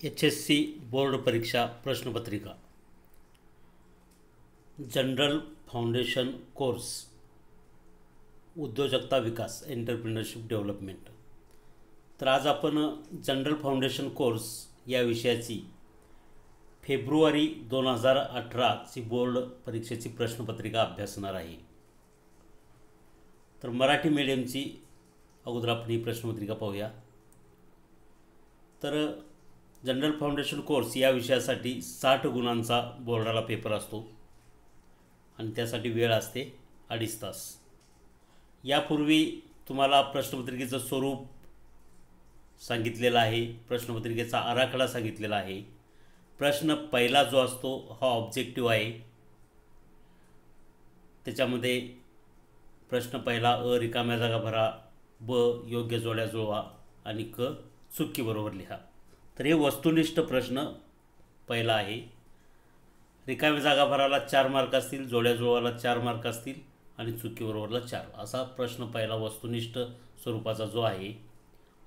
HSC board परीक्षा प्रश्नपत्रिका general foundation course उद्योजकता विकास एंटरप्रिनरशिप डेव्हलपमेंट. तर आज आपण जनरल फाउंडेशन कोर्स या विषयाची फेब्रुवारी 2018ची बोर्ड परीक्षेची प्रश्नपत्रिका अभ्यासणार आहे. तर मराठी मीडियमची अगोदर आपण ही प्रश्नपत्रिका पाहूया. तर जनरल फाउंडेशन कोर्स या विषयासाठी 60 गुणांचा बोर्डाला पेपर असतो आणि त्यासाठी वेळ असते 2.5 तास. यापूर्वी तुम्हाला प्रश्नपत्रिकेचं स्वरूप सांगितलेलं आहे, प्रश्नपत्रिकेचा आराखडा सांगितलेला आहे. प्रश्न पहिला जो असतो हा ऑब्जेक्टिव्ह आहे. त्याच्यामध्ये प्रश्न पहिला अ रिकाम्या जागा भरा, ब योग्य जोड्या जुळवा आणि क चुकी बरोबर लिहा. तर हे वस्तुनिष्ठ प्रश्न पहिला आहे. रिकाम्या जागा भराला 4 मार्क असतील, जोड्या जुळवाला 4 मार्क असतील आणि चुकी बरोबरला 4. असा प्रश्न पहिला वस्तुनिष्ठ स्वरूपाचा जो आहे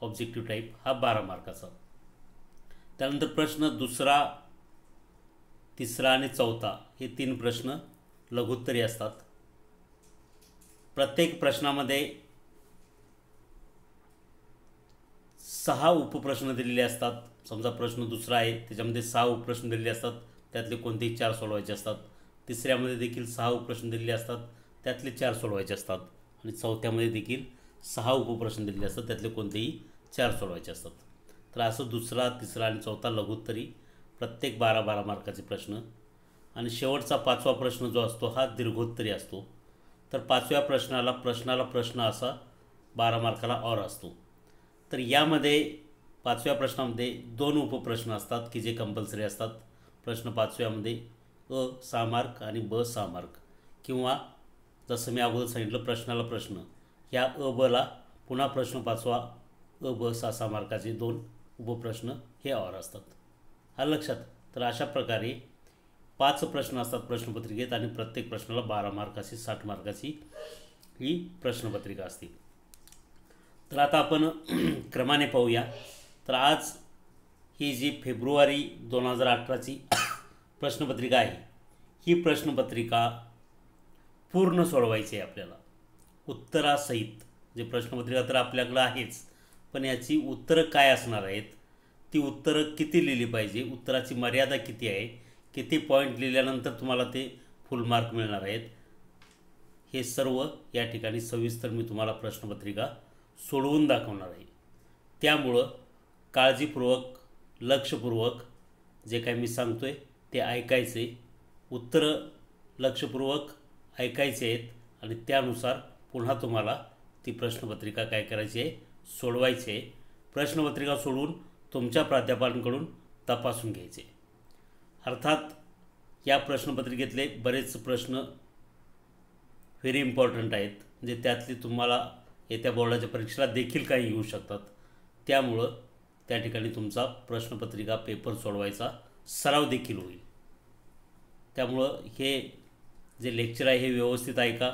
ऑब्जेक्टिव्ह टाईप हा 12 मार्काचा. त्यानंतर प्रश्न दुसरा, तिसरा आणि चौथा हे 3 प्रश्न लघुत्तरी असतात. प्रत्येक प्रश्नामध्ये 6 उपप्रश्न दिलेले असतात. समजा प्रश्न दुसरा आहे, त्याच्यामध्ये 6 उपप्रश्न दिलेले असतात, त्यातले कोणतेही 4 सोडवायचे असतात. तिसऱ्यामध्ये देखील 6 उपप्रश्न दिलेले असतात, त्यातले 4 सोडवायचे असतात. आणि चौथ्यामध्ये देखील 6 उपप्रश्न दिलेले असतात, त्यातले कोणतेही 4 सोडवायचे असतात. तर असं दुसरा, तिसरा आणि चौथा लघुत्तरी प्रत्येक 12-12 मार्काचे प्रश्न. आणि शेवटचा 5वा प्रश्न जो असतो हा दीर्घोत्तरी असतो. तर 5व्या प्रश्नाला प्रश्न असा 12 मार्काला और असतो. तर यामध्ये 5व्या प्रश्नामध्ये 2 उपप्रश्न असतात की जे कंपल्सरी असतात. प्रश्न 5व्यामध्ये अ 6 मार्क आणि ब 6 मार्क, किंवा जसं मी अगोदर सांगितलं प्रश्नाला प्रश्न, ह्या अ बला पुन्हा प्रश्न 5वा अ ब 6 मार्काचे 2 उपप्रश्न हे और असतात. हा लक्षात. तर अशा प्रकारे 5 प्रश्न असतात प्रश्नपत्रिकेत आणि प्रत्येक प्रश्नाला 12 मार्काची 60 मार्काची ही प्रश्नपत्रिका असते. तर आता आपण क्रमाने पाहूया. तर आज ही जी फेब्रुवारी 2018ची प्रश्नपत्रिका आहे, ही प्रश्नपत्रिका पूर्ण सोडवायची आहे आपल्याला उत्तरासहित. जे प्रश्नपत्रिका तर आपल्याकडं आहेच, पण याची उत्तरं काय असणार आहेत, ती उत्तरं किती लिहिली पाहिजे, उत्तराची मर्यादा किती आहे, किती पॉईंट लिहिल्यानंतर तुम्हाला ते फुल मार्क मिळणार आहेत, हे सर्व या ठिकाणी सविस्तर मी तुम्हाला प्रश्नपत्रिका सोडवून दाखवणार आहे. त्यामुळं काळजीपूर्वक, लक्षपूर्वक जे काही मी सांगतो आहे ते ऐकायचे, उत्तरं लक्षपूर्वक ऐकायचे आहेत आणि त्यानुसार पुन्हा तुम्हाला ती प्रश्नपत्रिका काय करायची आहे, सोडवायची आहे. प्रश्नपत्रिका सोडवून तुमच्या प्राध्यापकांकडून तपासून घ्यायचे. अर्थात या प्रश्नपत्रिकेतले बरेच प्रश्न व्हेरी इम्पॉर्टंट आहेत, म्हणजे त्यातली तुम्हाला येत्या बोर्डाच्या परीक्षेला देखील काही येऊ शकतात. त्यामुळं त्या ठिकाणी तुमचा प्रश्नपत्रिका पेपर सोडवायचा सराव देखील होईल. त्यामुळं हे जे लेक्चर आहे हे व्यवस्थित ऐका,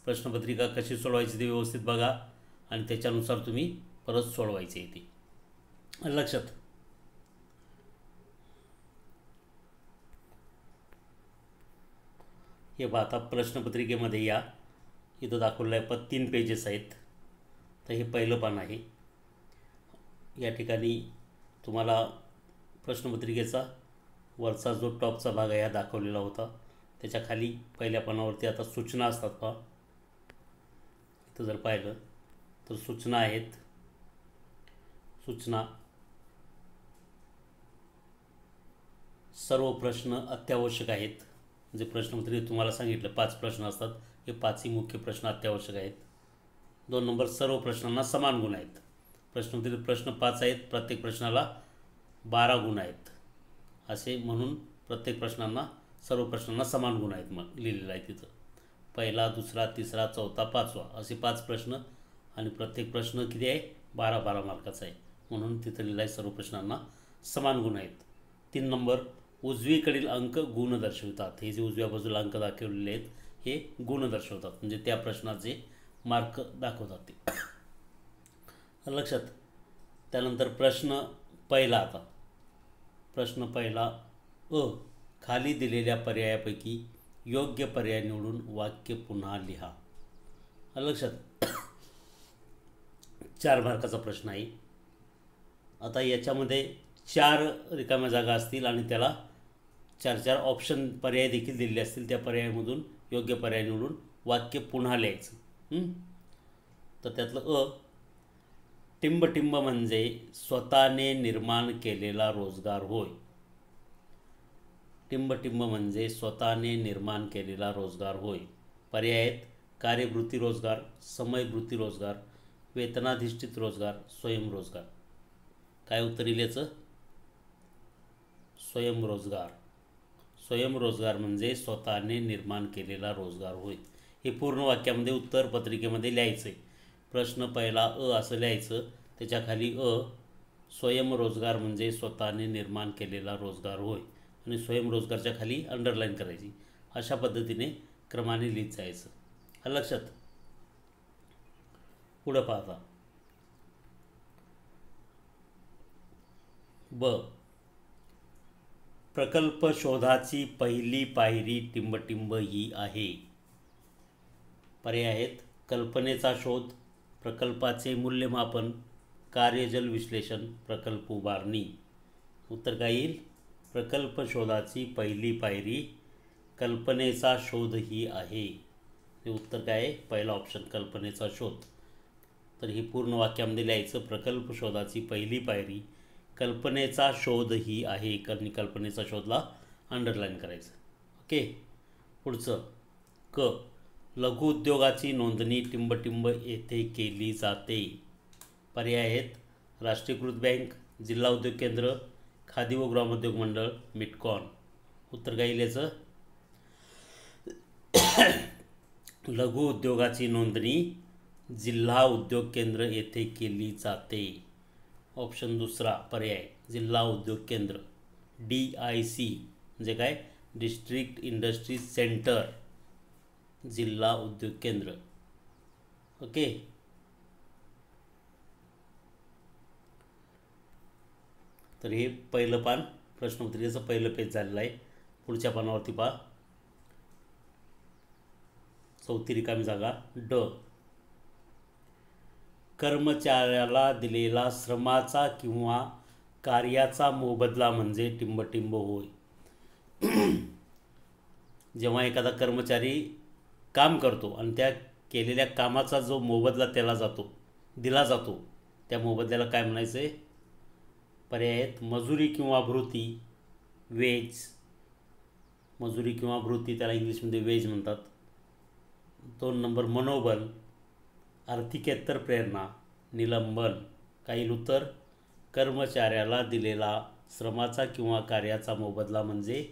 प्रश्नपत्रिका कशी सोडवायची ते व्यवस्थित बघा आणि त्याच्यानुसार तुम्ही परत सोडवायचे आहे ते लक्षात. हे आता प्रश्नपत्रिकेमध्ये या इथं दाखवलं आहे 3 पेजेस आहेत. तर हे पहिलं पान आहे. या ठिकाणी तुम्हाला प्रश्नपत्रिकेचा वरचा जो टॉपचा भाग आहे हा दाखवलेला होता. त्याच्या खाली पहिल्या पानावरती आता सूचना असतात पहा. इथं जर पाहिलं तर सूचना आहेत. सूचना सर्व प्रश्न अत्यावश्यक आहेत. जे प्रश्नपत्रिकेत तुम्हाला सांगितलं 5 प्रश्न असतात, हे 5ही मुख्य प्रश्न अत्यावश्यक आहेत. 2 नंबर, सर्व प्रश्नांना समान गुण आहेत. प्रश्नपत्रिकेत प्रश्न 5 आहेत, प्रत्येक प्रश्नाला 12 गुण आहेत असे म्हणून प्रत्येक प्रश्नांना, सर्व प्रश्नांना समान गुण आहेत मग लिहिलेलं आहे तिथं. पहिला, दुसरा, तिसरा, चौथा, 5वा असे 5 प्रश्न आणि प्रत्येक प्रश्न किती आहे, 12-12 मार्काचा आहे म्हणून तिथं लिहिलं आहे सर्व प्रश्नांना समान गुण आहेत. 3 नंबर, उजवीकडील अंक गुण दर्शवतात. हे जे उजव्या बाजूला अंक दाखवलेले आहेत हे गुण दर्शवतात, म्हणजे त्या प्रश्नाचे मार्क दाखवतात ते लक्षात. त्यानंतर प्रश्न पहिला, आता प्रश्न पहिला अ, खाली दिलेल्या पर्यायापैकी योग्य पर्याय निवडून वाक्य पुन्हा लिहा. लक्षात 4 मार्काचा प्रश्न आहे. आता याच्यामध्ये 4 रिकाम्या जागा असतील आणि त्याला 4 ऑप्शन पर्याय देखील दिलेले असतील. त्या पर्यायामधून योग्य पर्याय निवडून वाक्य पुन्हा लिहायचं. तर त्यातलं अ, टिंबटिंब म्हणजे स्वतःने निर्माण केलेला रोजगार होय. टिंबटिंब म्हणजे स्वतःने निर्माण केलेला रोजगार होय. पर्याय आहेत कार्यवृत्ती रोजगार, समयवृत्ती रोजगार, वेतनाधिष्ठित रोजगार, स्वयंरोजगार. काय उत्तर येईल याचं? स्वयंरोजगार. स्वयंरोजगार म्हणजे स्वतःने निर्माण केलेला रोजगार होय. हे पूर्ण वाक्यामध्ये उत्तर पत्रिकेमध्ये लिहायचं आहे. प्रश्न पहिला अ असं लिहायचं, त्याच्याखाली अ, स्वयंरोजगार म्हणजे स्वतःने निर्माण केलेला रोजगार होय आणि स्वयंरोजगारच्या खाली अंडरलाईन करायची. अशा पद्धतीने क्रमाने लिहित जायचं. लक्षात. पुढं पाहता ब, प्रकल्प शोधाची पहिली पायरी टिंबटिंब ही आहे. पर्याय आहेत कल्पनेचा शोध, प्रकल्पाचे मूल्यमापन, कार्यजल विश्लेषण, प्रकल्प उभारणी. उत्तर काय येईल? प्रकल्प शोधाची पहिली पायरी कल्पनेचा शोध ही आहे. हे उत्तर काय आहे? पहिला ऑप्शन कल्पनेचा शोध. तर ही पूर्ण वाक्यामध्ये लिहायचं, प्रकल्प शोधाची पहिली पायरी कल्पनेचा शोध ही आहे. कल्पनेचा शोधला अंडरलाईन करायचं. ओके. पुढचं क, लघुउद्योगाची नोंदणी टिंबटिंब येथे केली जाते. पर्याय आहेत राष्ट्रीयकृत बँक, जिल्हा उद्योग केंद्र, खादी व ग्रामोद्योग मंडळ, मिटकॉन. उत्तर काय येईल याचं? लघु उद्योगाची नोंदणी जिल्हा उद्योग केंद्र येथे केली जाते. ऑप्शन दुसरा पर्याय जिल्हा उद्योग केंद्र, DIC म्हणजे काय? डिस्ट्रिक्ट इंडस्ट्री सेंटर, जिल्हा उद्योग केंद्र. ओके. तर हे पहिलं पान प्रश्नपत्रिकेचं पहिलं पेज झालेलं आहे. पुढच्या पानावरती पहा. चौथी रिकामी जागा ड, कर्मचाऱ्याला दिलेला श्रमाचा किंवा कार्याचा मोबदला म्हणजे टिंबटिंब होय. जेव्हा एखादा कर्मचारी काम करतो आणि त्या केलेल्या कामाचा जो मोबदला त्याला दिला जातो, त्या मोबदल्याला काय म्हणायचं आहे? पर्याय आहेत मजुरी किंवा भृती, वेज. मजुरी किंवा भृती त्याला इंग्लिशमध्ये वेज म्हणतात. 2 नंबर मनोबल, आर्थिकेतर प्रेरणा, निलंबन. काही उत्तर कर्मचाऱ्याला दिलेला श्रमाचा किंवा कार्याचा मोबदला म्हणजे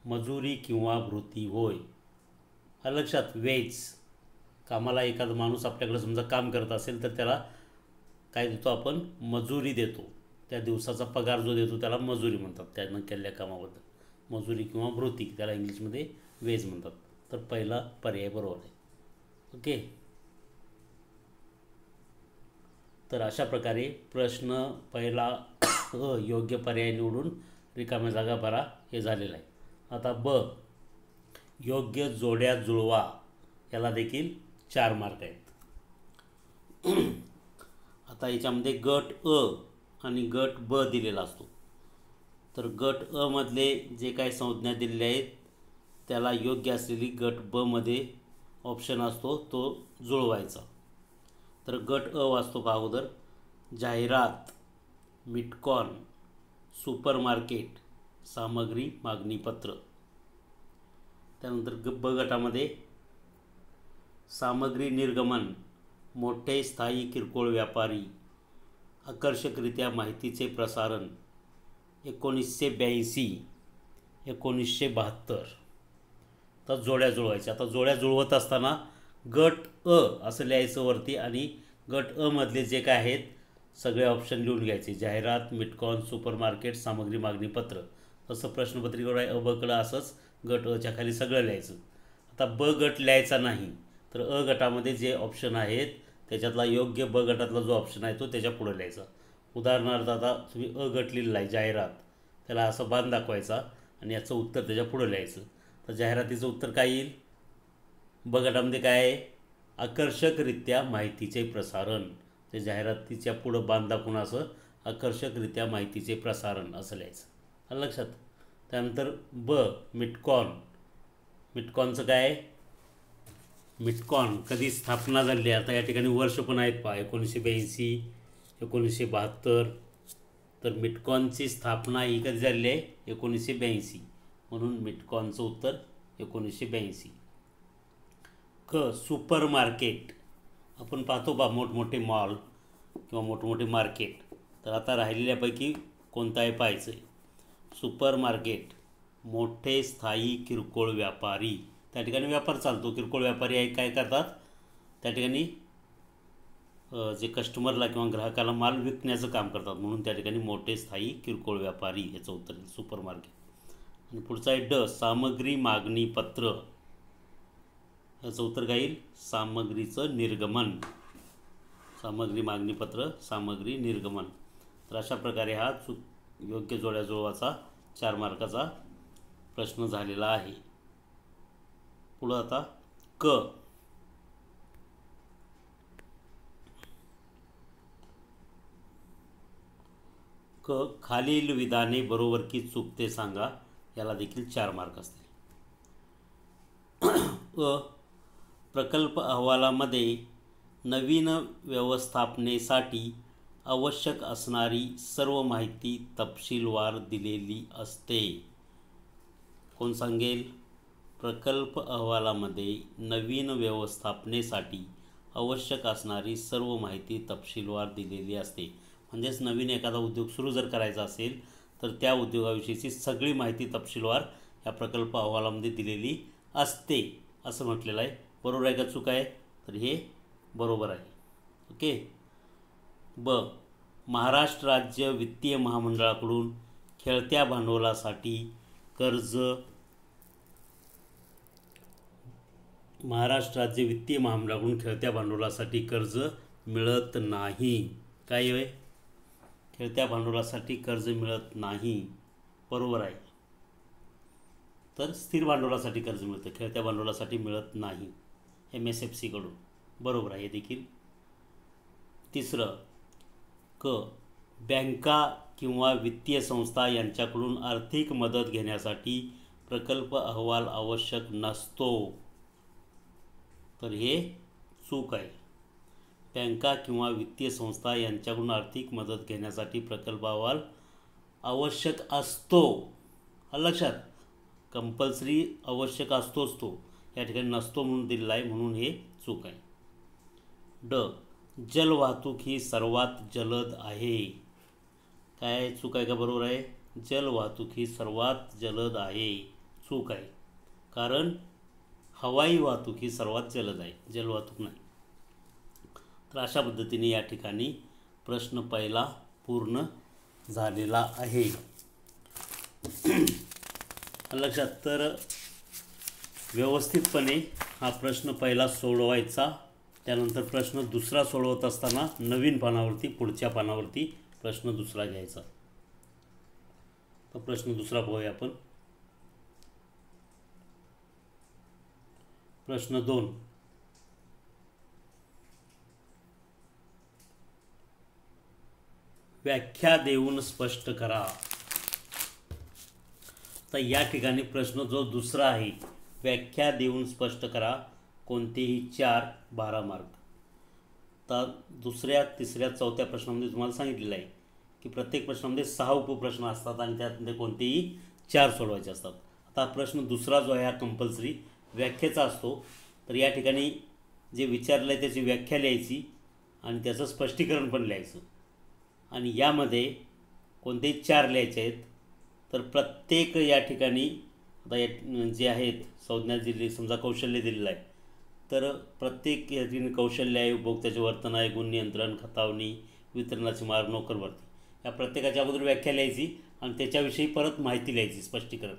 मजुरी किंवा भृती होय. लक्षात. वेज, कामाला एखादा माणूस आपल्याकडे समजा काम करत असेल तर त्याला काय देतो आपण? मजुरी देतो. त्या दिवसाचा पगार जो देतो त्याला मजुरी म्हणतात. त्यानं केलेल्या कामाबद्दल मजुरी किंवा भृती त्याला इंग्लिशमध्ये वेज म्हणतात. तर पहिला पर्याय बरोबर आहे. ओके. तर अशा प्रकारे प्रश्न पहिला योग्य पर्याय निवडून रिकाम्या जागा भरा हे झालेलं आहे. आता ब, योग्य जोड्या जुळवा, याला देखील 4 मार्क आहेत. आता याच्यामध्ये गट अ आणि गट ब दिलेला असतो. तर गट अ मधले जे काही संज्ञा दिलेल्या आहेत त्याला योग्य असलेली गट ब मध्ये ऑप्शन असतो तो जुळवायचा. तर गट अ वाचतो का अगोदर? जाहिरात, मिटकॉन, सुपरमार्केट, सामग्री मागणीपत्र. त्यानंतर ब गटामध्ये सामग्री निर्गमन, मोठे स्थायी किरकोळ व्यापारी, आकर्षकरित्या माहितीचे प्रसारण, 1982, 1972. तर जोड्या जुळवायच्या. आता जोड्या जुळवत असताना गट अ असं लिहायचं वरती आणि गट अ मधले जे काय आहेत सगळे ऑप्शन लिहून घ्यायचे. जाहिरात, मिटकॉन, सुपरमार्केट, सामग्री मागणीपत्र. तसं प्रश्नपत्रिकेवर आहे अ ब कडं असंच गट अच्या खाली सगळं लिहायचं. आता ब गट लिहायचा नाही तर अ गटामध्ये जे ऑप्शन आहेत त्याच्यातला योग्य ब गटातला जो ऑप्शन आहे तो त्याच्या पुढे लिहायचा. उदाहरणार्थ आता तुम्ही अ गट लिहिलेला आहे जाहिरात, त्याला असं बाण दाखवायचा आणि याचं उत्तर त्याच्या पुढं लिहायचं. तर जाहिरातीचं उत्तर काय येईल? ब गटामध्ये काय आहे? आकर्षकरित्या माहितीचे प्रसारण. ते जाहिरातीच्या पुढं बाण दाखवून असं आकर्षकरित्या माहितीचे प्रसारण असं लिहायचं. आलं लक्षात? त्यानंतर ब मिटकॉन. मिटकॉनचं काय आहे? मिटकॉन कधी स्थापना झाली आहे? आता या ठिकाणी वर्ष पण आहेत पहा, 1982, 1972. तर मिटकॉनची स्थापना ही कधी झाली आहे? 1982. म्हणून मिटकॉनचं उत्तर 1982. क सुपर मार्केट. आपण पाहतो बा मोठमोठे मॉल किंवा मोठमोठे मार्केट. तर आता राहिलेल्यापैकी कोणतं आहे पाहायचं आहे. सुपर मार्केट मोठे स्थायी किरकोळ व्यापारी. त्या ठिकाणी व्यापार चालतो, किरकोळ व्यापारी आहे, काय करतात त्या ठिकाणी जे कस्टमरला किंवा ग्राहकाला माल विकण्याचं काम करतात, म्हणून त्या ठिकाणी मोठे स्थायी किरकोळ व्यापारी याचं उत्तर आहे सुपर मार्केट. आणि पुढचा आहे ड सामग्री मागणी पत्र. याचं उत्तर काय येईल? सामग्रीचं निर्गमन. सामग्री मागणी पत्र, सामग्री निर्गमन. तर अशा प्रकारे हा योग्य जोड्या जुळवाचा 4 मार्काचा प्रश्न झालेला आहे. पुढं आता क खालील विधाने बरोबर की चूक ते सांगा. याला देखील 4 मार्क असतील. प्रकल्प अहवालामध्ये नवीन व्यवस्थापनेसाठी आवश्यक असणारी सर्व माहिती तपशीलवार दिलेली असते. कोण सांगेल? प्रकल्प अहवालामध्ये नवीन व्यवस्थापनेसाठी आवश्यक असणारी सर्व माहिती तपशीलवार दिलेली असते. म्हणजेच नवीन एखादा उद्योग सुरू जर करायचा असेल तर त्या उद्योगाविषयीची सगळी माहिती तपशीलवार या प्रकल्प अहवालामध्ये दिलेली असते असं म्हटलेलं आहे. बरोबर आहे का चूक आहे? तर हे बरोबर आहे. ओके. ब महाराष्ट्र राज्य वित्तीय महामंडळाकडून खेळत्या भांडवलासाठी कर्ज. महाराष्ट्र राज्य वित्तीय महामंडळाकडून खेळत्या भांडवलासाठी कर्ज मिळत नाही. काय आहे? खेळत्या भांडवलासाठी कर्ज मिळत नाही. बरोबर आहे. तर स्थिर भांडवलासाठी कर्ज मिळतं, खेळत्या भांडवलासाठी मिळत नाही MSFC कडून. बरोबर आहे हे देखील. तिसरं क बँका किंवा वित्तीय संस्था यांच्याकडून आर्थिक मदत घेण्यासाठी प्रकल्प अहवाल आवश्यक नसतो. तर हे चूक आहे. बँका किंवा वित्तीय संस्था यांच्याकडून आर्थिक मदत घेण्यासाठी प्रकल्प अहवाल आवश्यक असतो. लक्षात, कंपल्सरी आवश्यक असतोच तो, या ठिकाणी नसतो म्हणून दिलेला आहे, म्हणून हे चूक आहे. ड जलवाहतूक ही सर्वात जलद आहे. काय चूक आहे का बरोबर आहे? जलवाहतूक ही सर्वात जलद आहे. चूक आहे, कारण हवाई वाहतूक ही सर्वात जलद आहे, जलवाहतूक नाही. तर अशा पद्धतीने या ठिकाणी प्रश्न पहिला पूर्ण झालेला आहे. लक्षात, तर व्यवस्थितपणे हा प्रश्न पहिला सोडवायचा. त्यानंतर प्रश्न दुसरा सोडवत असताना नवीन पानावरती, पुढच्या पानावरती प्रश्न दुसरा घ्यायचा. तर प्रश्न दुसरा पाहूया आपण. प्रश्न 2. व्याख्या देऊन स्पष्ट करा. तर या ठिकाणी प्रश्न जो दुसरा आहे, व्याख्या देऊन स्पष्ट करा, कोणतेही 4 12 मार्क. तर दुसऱ्या, तिसऱ्या, चौथ्या प्रश्नामध्ये तुम्हाला सांगितलेलं आहे की प्रत्येक प्रश्नामध्ये 6 उपप्रश्न असतात आणि त्यामध्ये कोणतेही 4 सोडवायचे असतात. आता प्रश्न दुसरा जो आहे हा कंपल्सरी व्याख्येचा असतो. तर या ठिकाणी जे विचारलं आहे त्याची व्याख्या लिहायची आणि त्याचं स्पष्टीकरण पण लिहायचं. आणि यामध्ये कोणतेही 4 लिहायचे आहेत. तर प्रत्येक या ठिकाणी आता जे आहेत संज्ञा दिली, समजा कौशल्य दिलेलं आहे, तर प्रत्येक या ठिकाणी कौशल्य आहे, उपभोक्त्याचे वर्तन आहे, गुण नियंत्रण, खतावणी, वितरणाचे मार्ग, नोकर भरती, या प्रत्येकाच्या अगोदर व्याख्या लिहायची आणि त्याच्याविषयी परत माहिती लिहायची, स्पष्टीकरण.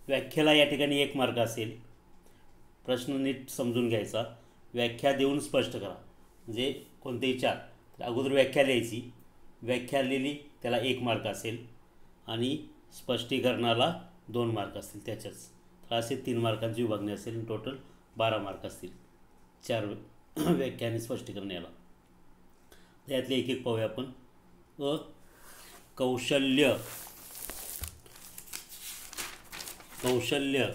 व्याख्याला या ठिकाणी 1 मार्क असेल. प्रश्न नीट समजून घ्यायचा. व्याख्या देऊन स्पष्ट करा म्हणजे कोणतेही 4. तर अगोदर व्याख्या लिहायची, व्याख्या लिहिली त्याला 1 मार्क असेल आणि स्पष्टीकरणाला 2 मार्क असतील त्याच्याच. तर असे 3 मार्कांची विभागणी असेल. टोटल 12 मार्क असतील 4 व्याख्या आणि स्पष्टीकरण याला. त्यातले एक एक पाहूया आपण. कौशल्य. कौशल्य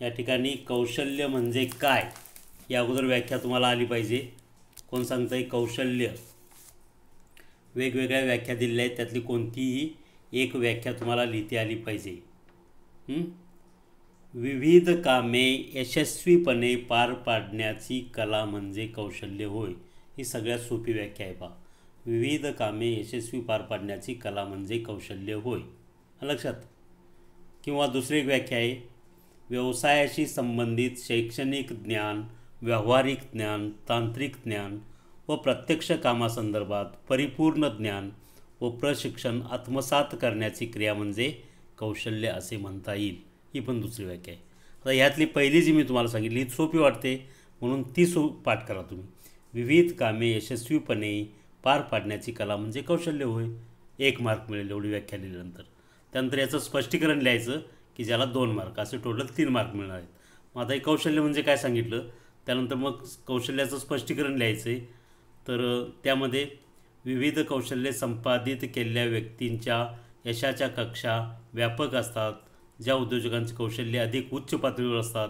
या ठिकाणी कौशल्य म्हणजे काय या अगोदर व्याख्या तुम्हाला आली पाहिजे. कोण सांगतं आहे कौशल्य? वेगवेगळ्या व्याख्या दिलेल्या आहेत, त्यातली कोणतीही एक व्याख्या तुम्हाला लिहिता आली पाहिजे. विविध कामे यशस्वीपणे पार पाडण्याची कला म्हणजे कौशल्य होय. ही सगळ्यात सोपी व्याख्या आहे पहा. विविध कामे यशस्वी पार पाडण्याची कला म्हणजे कौशल्य होय. लक्षात. किंवा दुसरी एक व्याख्या आहे, व्यवसायाशी संबंधित शैक्षणिक ज्ञान, व्यावहारिक ज्ञान, तांत्रिक ज्ञान व प्रत्यक्ष कामासंदर्भात परिपूर्ण ज्ञान व प्रशिक्षण आत्मसात करण्याची क्रिया म्हणजे कौशल्य असे म्हणता येईल. ही पण दुसरी व्याख्या आहे. आता ह्यातली पहिली जी मी तुम्हाला सांगितली ही सोपी वाटते म्हणून ती पाठ करा तुम्ही. विविध कामे यशस्वीपणे पार पाडण्याची कला म्हणजे कौशल्य होय. 1 मार्क मिळेल एवढी व्याख्या लिहिल्यानंतर. त्यानंतर याचं स्पष्टीकरण लिहायचं की ज्याला 2 मार्क, असे टोटल 3 मार्क मिळणार आहेत. मग आता हे कौशल्य म्हणजे काय सांगितलं, त्यानंतर मग कौशल्याचं स्पष्टीकरण लिहायचं आहे. तर त्यामध्ये विविध कौशल्ये संपादित केलेल्या व्यक्तींच्या यशाच्या कक्षा व्यापक असतात. ज्या उद्योजकांचे कौशल्य अधिक उच्च पातळीवर असतात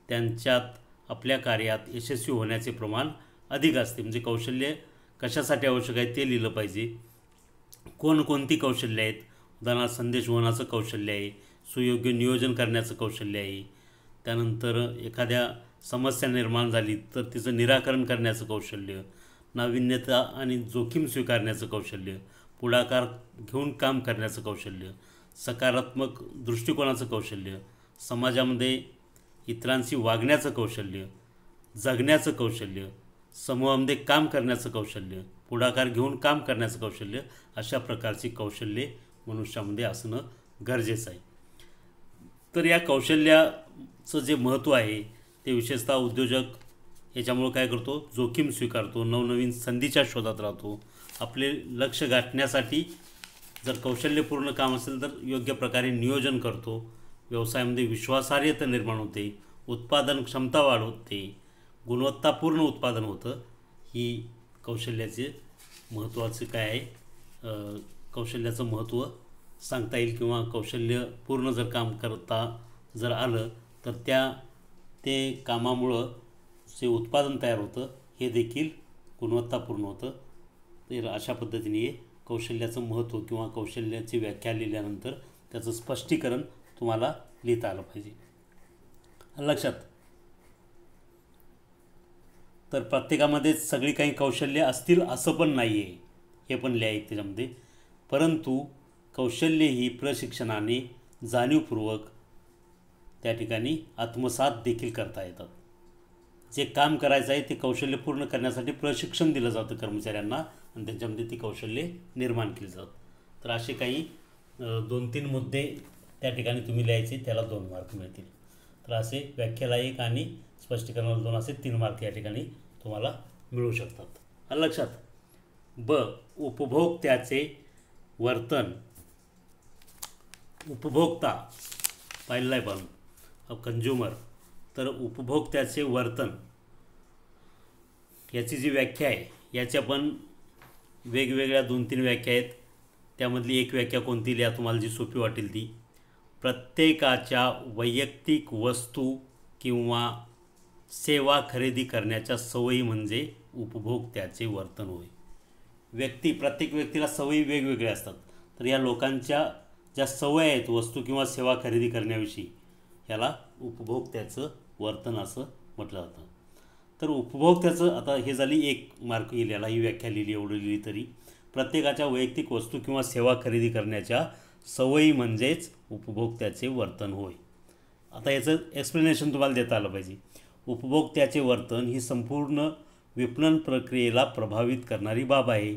त्यांच्यात आपल्या कार्यात यशस्वी होण्याचे प्रमाण अधिक असते. म्हणजे कौशल्य कशासाठी आवश्यक आहे ते लिहिलं पाहिजे. कोणकोणती कौशल्य आहेत? उदाहरणार्थ संदेशवहनाचं कौशल्य आहे, सुयोग्य नियोजन करण्याचं कौशल्य आहे, त्यानंतर एखाद्या समस्या निर्माण झाली तर तिचं निराकरण करण्याचं कौशल्य, नाविन्यता आणि जोखीम स्वीकारण्याचं कौशल्य, पुढाकार घेऊन काम करण्याचं कौशल्य, सकारात्मक दृष्टिकोनाचं कौशल्य, समाजामध्ये इतरांशी वागण्याचं कौशल्य, जगण्याचं कौशल्य, समूहामध्ये काम करण्याचं कौशल्य, पुढाकार घेऊन काम करण्याचं कौशल्य, अशा प्रकारची कौशल्ये मनुष्यामध्ये असणं गरजेचं आहे. तर या कौशल्याचं जे महत्त्व आहे ते विशेषतः उद्योजक याच्यामुळं काय करतो, जोखीम स्वीकारतो, नवनवीन संधीच्या शोधात राहतो. आपले लक्ष गाठण्यासाठी जर कौशल्यपूर्ण काम असेल तर योग्य प्रकारे नियोजन करतो, व्यवसायामध्ये विश्वासार्हता निर्माण होते, उत्पादन क्षमता वाढवते, गुणवत्तापूर्ण उत्पादन होतं. ही कौशल्याचे महत्त्वाचे काय आहे, कौशल्याचं महत्त्व सांगता येईल. किंवा कौशल्यपूर्ण जर काम करता जर आलं तर ते कामामुळं जे उत्पादन तयार होतं हे देखील गुणवत्तापूर्ण होतं. तर अशा पद्धतीने कौशल्याचं महत्त्व किंवा कौशल्याची व्याख्या लिहिल्यानंतर त्याचं स्पष्टीकरण तुम्हाला लिहिता आलं पाहिजे. लक्षात. तर प्रत्येकामध्ये सगळी काही कौशल्य असतील असं पण नाही आहे, हे पण लिहायचं त्याच्यामध्ये. परंतु कौशल्य ही प्रशिक्षणाने जाणीवपूर्वक त्या ठिकाणी आत्मसात देखील करता येतात. जे काम करायचं आहे ते कौशल्य पूर्ण करण्यासाठी प्रशिक्षण दिलं जातं कर्मचाऱ्यांना आणि त्यांच्यामध्ये ती कौशल्ये निर्माण केली जातात. तर असे काही 2-3 मुद्दे त्या ठिकाणी तुम्ही लिहायचे, त्याला 2 मार्क मिळतील. तर असे व्याख्याला 1 आणि स्पष्टीकरणाला 2 असे 3 मार्क या ठिकाणी तुम्हाला मिळू शकतात. लक्षात. उपभोक्त्याचे वर्तन. उपभोक्ता पाहिलं आहे पण कंझ्युमर. तर उपभोक्त्याचे वर्तन याची जी व्याख्या आहे याच्या पण वेगवेगळ्या 2-3 व्याख्या आहेत. त्यामधली एक व्याख्या कोणती लिहा तुम्हाला जी सोपी वाटेल ती. प्रत्येकाच्या वैयक्तिक वस्तू किंवा सेवा खरेदी करण्याच्या सवयी म्हणजे उपभोक्त्याचे वर्तन होय. प्रत्येक व्यक्तीला सवयी वेगवेगळ्या असतात. तर या लोकांच्या ज्या सवयी आहेत वस्तू किंवा सेवा खरेदी करण्याविषयी याला उपभोक्त्याचं वर्तन असं म्हटलं जातं. तर उपभोक्त्याचं आता हे झाली 1 मार्क लिहिलेला, ही व्याख्या लिहिली, एवढं लिहिली तरी. प्रत्येकाच्या वैयक्तिक वस्तू किंवा सेवा खरेदी करण्याच्या सवयी म्हणजेच उपभोक्त्याचे वर्तन होय. आता याचं एक्सप्लेनेशन तुम्हाला देता आलं पाहिजे. उपभोक्त्याचे वर्तन ही संपूर्ण विपणन प्रक्रियेला प्रभावित करणारी बाब आहे.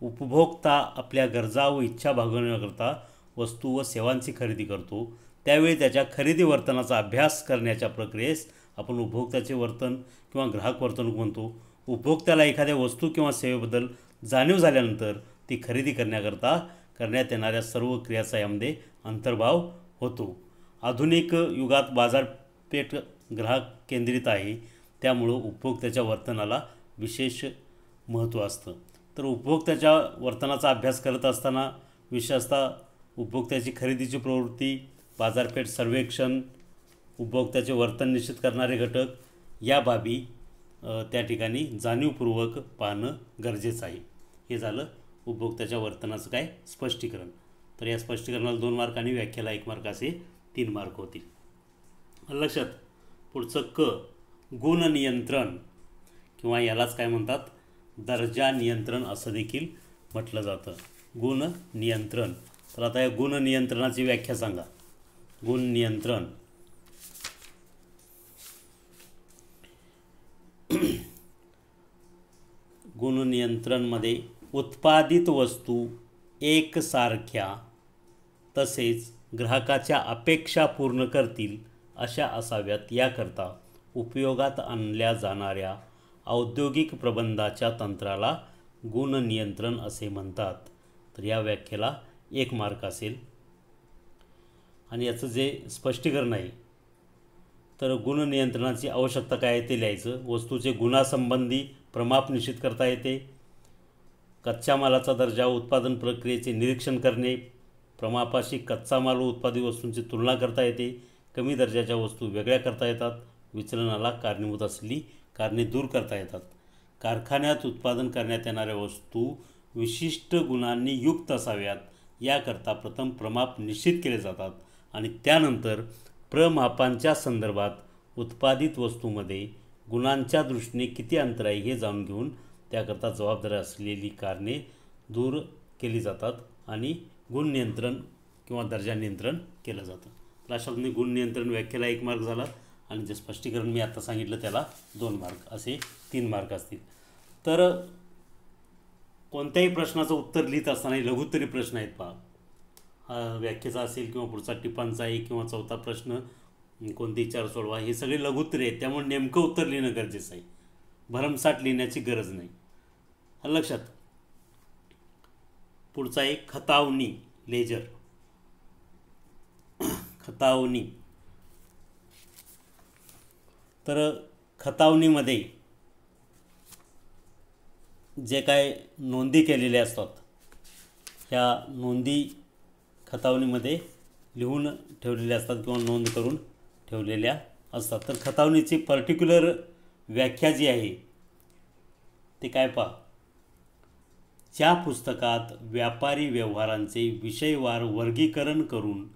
उपभोक्ता आपल्या गरजा व इच्छा भागवण्याकरता वस्तू व सेवांची खरेदी करतो. त्यावेळी त्याच्या खरेदी वर्तनाचा अभ्यास करण्याच्या प्रक्रियेस आपण उपभोक्त्याचे वर्तन किंवा ग्राहक वर्तणूक म्हणतो. उपभोक्त्याला एखाद्या वस्तू किंवा सेवेबद्दल जाणीव झाल्यानंतर ती खरेदी करण्याकरता करण्यात येणाऱ्या सर्व क्रियाचा यामध्ये अंतर्भाव होतो. आधुनिक युगात बाजारपेठ ग्राहक केंद्रित आहे, त्यामुळं उपभोक्त्याच्या वर्तनाला विशेष महत्त्व असतं. तर उपभोक्त्याच्या वर्तनाचा अभ्यास करत असताना विशेषतः उपभोक्त्याची खरेदीची प्रवृत्ती, बाजारपेठ सर्वेक्षण, उपभोक्त्याचे वर्तन निश्चित करणारे घटक या बाबी त्या ठिकाणी जाणीवपूर्वक पाहणं गरजेचं आहे. हे झालं उपभोक्त्याच्या वर्तनाचं काय स्पष्टीकरण. तर या स्पष्टीकरणाला 2 मार्क आणि व्याख्याला 1 मार्क असे 3 मार्क होतील. लक्षात. पुढचं क, गुणनियंत्रण किंवा यालाच काय म्हणतात, दर्जा नियंत्रण असं देखील म्हटलं जातं. गुणनियंत्रण. तर आता या गुणनियंत्रणाची व्याख्या सांगा. गुणनियंत्रण गुणनियंत्रणमध्ये उत्पादित वस्तू एकसारख्या तसेच ग्राहकाच्या अपेक्षा पूर्ण करतील अशा असाव्यात, याकरता उपयोगात आणल्या जाणाऱ्या औद्योगिक प्रबंधाच्या तंत्राला गुणनियंत्रण असे म्हणतात. तर या व्याख्येला 1 मार्क असेल. आणि याचं जे स्पष्टीकरण आहे, तर गुणनियंत्रणाची आवश्यकता काय आहे ते लिहायचं. वस्तूचे गुणासंबंधी प्रमाप निश्चित करता येते. कच्च्या मालाचा दर्जा, उत्पादन प्रक्रियेचे निरीक्षण करणे, प्रमापाशी कच्चा माल व उत्पादित वस्तूंची तुलना करता येते. कमी दर्जाच्या वस्तू वेगळ्या करता येतात. विचलनाला कारणीभूत असलेली कारणे दूर करता येतात. कारखान्यात उत्पादन करण्यात येणाऱ्या वस्तू विशिष्ट गुणांनी युक्त असाव्यात, याकरता प्रथम प्रमाप निश्चित केले जातात आणि त्यानंतर प्रमापांच्या संदर्भात उत्पादित वस्तूमध्ये गुणांच्या दृष्टीने किती अंतर आहे हे जाणून घेऊन त्याकरता जबाबदार असलेली कारणे दूर केली जातात आणि गुण नियंत्रण किंवा दर्जा नियंत्रण केलं जातं. तर अशा पद्धतीने गुण नियंत्रण व्याख्येला 1 मार्क झाला आणि जे स्पष्टीकरण मी आता सांगितलं त्याला 2 मार्क असे 3 मार्क असतील. तर कोणत्याही प्रश्नाचं उत्तर लिहित असताना लघुत्तरी प्रश्न आहेत पहा. व्याख्येचा असेल किंवा पुढचा टिपांचा आहे किंवा चौथा प्रश्न कोणते 4 सोडवा, हे सगळे लघुत्तरे आहेत. त्यामुळे नेमकं उत्तर लिहिणं गरजेचं आहे. भरमसाठ लिहिण्याची गरज नाही. लक्षात. पुढचा एक खतावणी, लेजर. खतावणी. तर खतावणीमध्ये जे काय नोंदी केलेल्या असतात, ह्या नोंदी खतावणीमध्ये लिहून ठेवलेल्या असतात किंवा नोंद करून ठेवलेल्या असतात. तर खतावणीची पर्टिक्युलर व्याख्या जी आहे ते काय पहा. ज्या पुस्तकात व्यापारी व्यवहारांचे विषयवार वर्गीकरण करून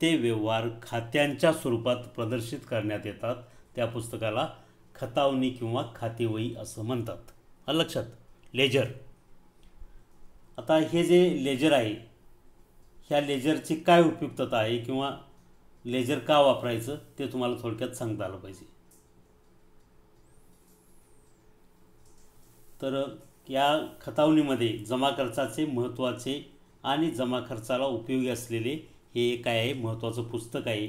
ते व्यवहार खात्यांच्या स्वरूपात प्रदर्शित करण्यात येतात, त्या पुस्तकाला खतावणी किंवा खातेवही असं म्हणतात. लक्षात. लेजर. आता हे जे लेजर आहे, ह्या लेजरची काय उपयुक्तता आहे किंवा लेजर का वापरायचं ते तुम्हाला थोडक्यात सांगता आलं पाहिजे. तर या खतावणीमध्ये जमा खर्चाचे महत्त्वाचे आणि जमा खर्चाला उपयोगी असलेले हे काय आहे, महत्त्वाचं पुस्तक आहे.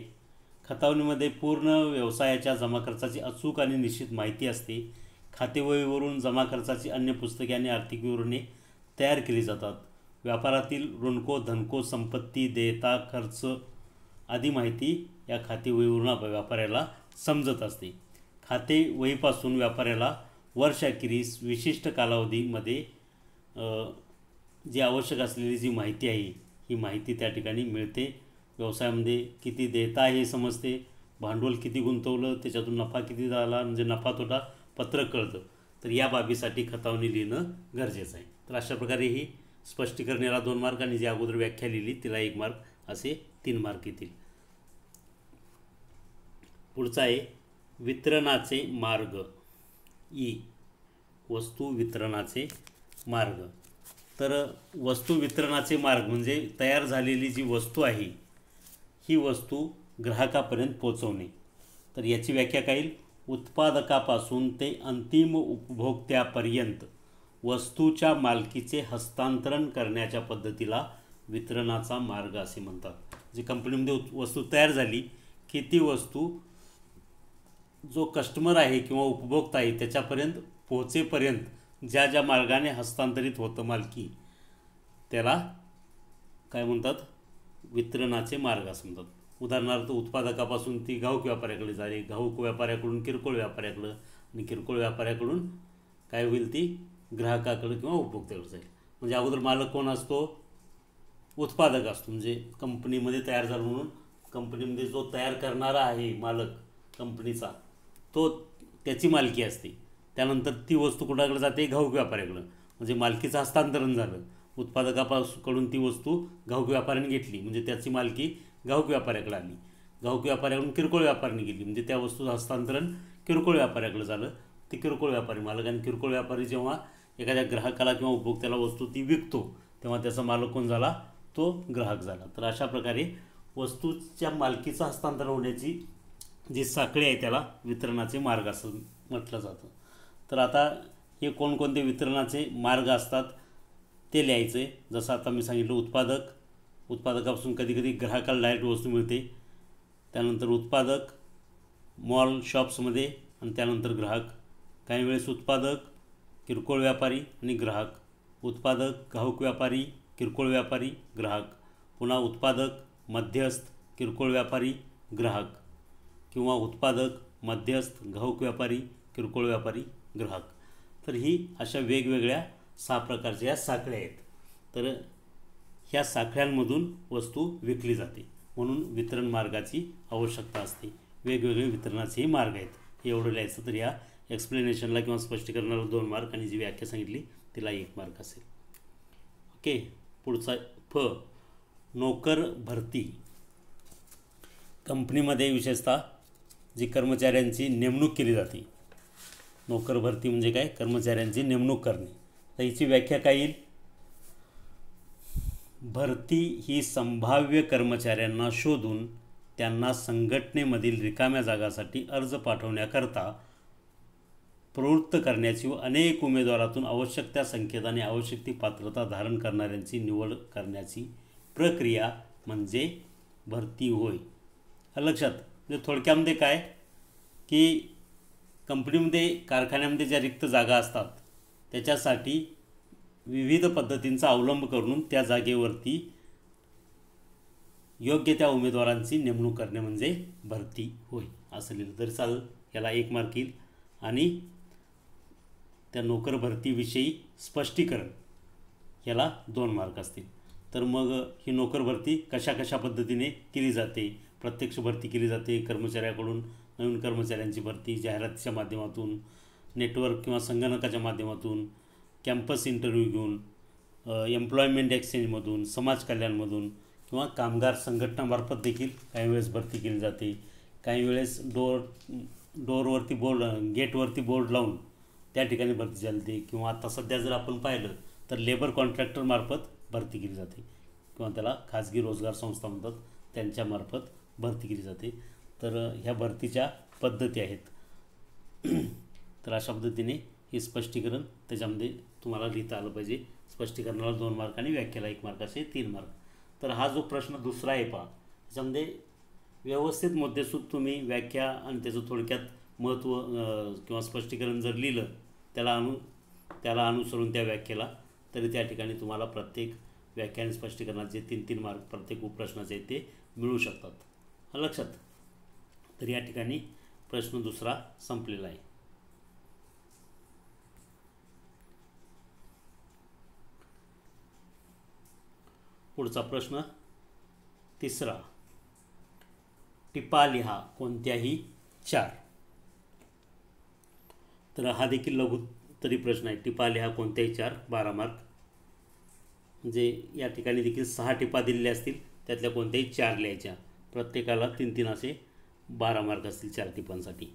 खतावणीमध्ये पूर्ण व्यवसायाच्या जमा खर्चाची अचूक आणि निश्चित माहिती असते. खातेवहीवरून जमा खर्चाची अन्य पुस्तके आणि आर्थिक विवरणे तयार केली जातात. व्यापारातील ऋणको, धनको, संपत्ती, देयता, खर्च आदी माहिती या खातेवहीवरून व्यापाऱ्याला समजत असते. खातेवहीपासून व्यापाऱ्याला वर्षाखेरीस विशिष्ट कालावधीमध्ये जी आवश्यक असलेली जी माहिती आहे, ही माहिती त्या ठिकाणी मिळते. व्यवसायामध्ये किती देयता आहे हे समजते, भांडवल किती गुंतवलं, त्याच्यातून नफा किती झाला, म्हणजे नफा तोटा पत्रक कळतं. तर या बाबीसाठी खतावणी लिहिणं गरजेचं आहे. तर अशा प्रकारे ही स्पष्टीकरण याला 2 मार्क आणि जी अगोदर व्याख्या लिहिली तिला 1 मार्क असे 3 मार्क येतील. पुढचा आहे वितरणाचे मार्ग. ई, वस्तू वितरणाचे मार्ग. तर वस्तू वितरणाचे मार्ग म्हणजे तयार झालेली जी वस्तू आहे ही वस्तू ग्राहकापर्यंत पोहोचवणे. तर याची व्याख्या काय येईल. उत्पादकापासून ते अंतिम उपभोक्त्यापर्यंत वस्तूच्या मालकीचे हस्तांतरण करण्याच्या पद्धतीला वितरणाचा मार्ग असे म्हणतात. जी कंपनीमध्ये वस्तू तयार झाली की ती वस्तू जो कस्टमर आहे किंवा उपभोक्ता आहे त्याच्यापर्यंत पोहोचेपर्यंत ज्या ज्या मार्गाने हस्तांतरित होतं मालकी, त्याला काय म्हणतात, वितरणाचे मार्ग असं म्हणतात. उदाहरणार्थ उत्पादकापासून ती घाऊक व्यापाऱ्याकडे जाईल, घाऊक व्यापाऱ्याकडून किरकोळ व्यापाऱ्याकडं, आणि किरकोळ व्यापाऱ्याकडून काय होईल, ती ग्राहकाकडे किंवा उपभोक्त्याकडे जाईल. म्हणजे अगोदर मालक कोण असतो, उत्पादक असतो. म्हणजे कंपनीमध्ये तयार झालं म्हणून कंपनीमध्ये जो तयार करणारा आहे मालक कंपनीचा, तो त्याची मालकी असते. त्यानंतर ती वस्तू कुणाकडे जाते, घाऊक व्यापाऱ्याकडं. म्हणजे मालकीचं हस्तांतरण झालं. उत्पादकाकडून ती वस्तू घाऊक व्यापाऱ्याने घेतली, म्हणजे त्याची मालकी घाऊक व्यापाऱ्याकडे आली. घाऊक व्यापाऱ्याकडून किरकोळ व्यापाऱ्याने गेली, म्हणजे त्या वस्तूचं हस्तांतरण किरकोळ व्यापाऱ्याकडे झालं. ते किरकोळ व्यापारी मालक, आणि किरकोळ व्यापारी जेव्हा एखाद्या ग्राहकाला किंवा उपभोक्त्याला वस्तू ती विकतो, तेव्हा त्याचा मालक कोण झाला, तो ग्राहक झाला. तर अशा प्रकारे वस्तूच्या मालकीचं हस्तांतरण होण्याची जी साखळी आहे त्याला वितरणाचे मार्ग असं म्हटलं जातं. तर आता हे कोणकोणते वितरणाचे मार्ग असतात ते लिहायचे. जसं आता मी सांगितलं, उत्पादकापासून कधीकधी ग्राहकाला डायरेक्ट वस्तू मिळते. त्यानंतर उत्पादक मॉल शॉप्समध्ये, आणि त्यानंतर ग्राहक. काही वेळेस उत्पादक, किरकोळ व्यापारी आणि ग्राहक. उत्पादक, घाऊक व्यापारी, किरकोळ व्यापारी, ग्राहक. पुन्हा उत्पादक, मध्यस्थ, किरकोळ व्यापारी, ग्राहक. किंवा उत्पादक, मध्यस्थ, घाऊक व्यापारी, किरकोळ व्यापारी, ग्राहक. तर ही अशा वेगवेगळ्या 6 प्रकारच्या या साखळ्या आहेत. तर ह्या साखळ्यांमधून वस्तू विकली जाते, म्हणून वितरण मार्गाची आवश्यकता असते. वेगवेगळे वितरणाचेही मार्ग आहेत. हे एवढं लिहायचं. तर या एक्सप्लेनेशनला किंवा स्पष्टीकरणाला 2 मार्क, आणि जी व्याख्या सांगितली तिला 1 मार्क असेल. ओके. पुढचा फ, नोकर भरती. कंपनीमध्ये विशेषतः जी कर्मचाऱ्यांची नेमणूक केली जाते. नोकर भरती म्हणजे काय, कर्मचाऱ्यांची नेमणूक करणे. तर हिची व्याख्या काय येईल, भरती ही संभाव्य कर्मचाऱ्यांना शोधून त्यांना संघटनेमधील रिकाम्या जागासाठी अर्ज पाठवण्याकरता प्रवृत्त करण्याची व अनेक उमेदवारातून आवश्यक त्या संख्येत आणि आवश्यक ती पात्रता धारण करणाऱ्यांची निवड करण्याची प्रक्रिया म्हणजे भरती होय. लक्षात. म्हणजे थोडक्यामध्ये काय, की कंपनीमध्ये, कारखान्यामध्ये ज्या रिक्त जागा असतात त्याच्यासाठी विविध पद्धतींचा अवलंब करून त्या जागेवरती योग्य त्या उमेदवारांची नेमणूक करणे म्हणजे भरती होय असं लिहिलं तरी चालेल. याला 1 मार्क येईल. आणि त्या नोकर भरतीविषयी स्पष्टीकरण याला 2 मार्क असतील. तर मग ही नोकर भरती कशा कशा पद्धतीने केली जाते. प्रत्यक्ष भरती केली जाते, कर्मचाऱ्याकडून नवीन कर्मचाऱ्यांची भरती, जाहिरातीच्या माध्यमातून, नेटवर्क किंवा संगणकाच्या माध्यमातून, कॅम्पस इंटरव्ह्यू घेऊन, एम्प्लॉयमेंट एक्सचेंजमधून, समाज कल्याणमधून, किंवा कामगार संघटनामार्फत देखील काही वेळेस भरती केली जाते. काही वेळेस डोरवरती बोर्ड, गेटवरती बोर्ड लावून त्या ठिकाणी भरती चालते. किंवा आता सध्या जर आपण पाहिलं तर लेबर कॉन्ट्रॅक्टरमार्फत भरती केली जाते, किंवा त्याला खाजगी रोजगार संस्था म्हणतात, त्यांच्यामार्फत भरती केली जाते. तर ह्या भरतीच्या पद्धती आहेत. तर अशा पद्धतीने हे स्पष्टीकरण त्याच्यामध्ये तुम्हाला लिहिता आलं पाहिजे. स्पष्टीकरणाला 2 मार्क आणि व्याख्याला 1 मार्क असे 3 मार्क. तर हा जो प्रश्न दुसरा आहे पहा, त्याच्यामध्ये व्यवस्थित मुद्देसूद तुम्ही व्याख्या आणि त्याचं थोडक्यात महत्त्व किंवा स्पष्टीकरण जर लिहिलं त्याला अनुसरून त्या व्याख्येला, तरी त्या ठिकाणी तुम्हाला प्रत्येक व्याख्या आणि स्पष्टीकरणाचे 3-3 मार्क प्रत्येक उपप्रश्नाचे ते मिळू शकतात. लक्षात. तर या ठिकाणी प्रश्न दुसरा संपलेला आहे. पुढचा प्रश्न तिसरा, टिपा लिहा कोणत्याही 4. तर हा देखील लघुत्तरी प्रश्न आहे. टिपा लिहा कोणत्याही 4, 12 मार्क. म्हणजे या ठिकाणी देखील 6 टिपा दिलेल्या असतील, त्यातल्या कोणत्याही 4 लिहायच्या. प्रत्येकाला 3-3 असे 12 मार्क असतील 4 टिपांसाठी.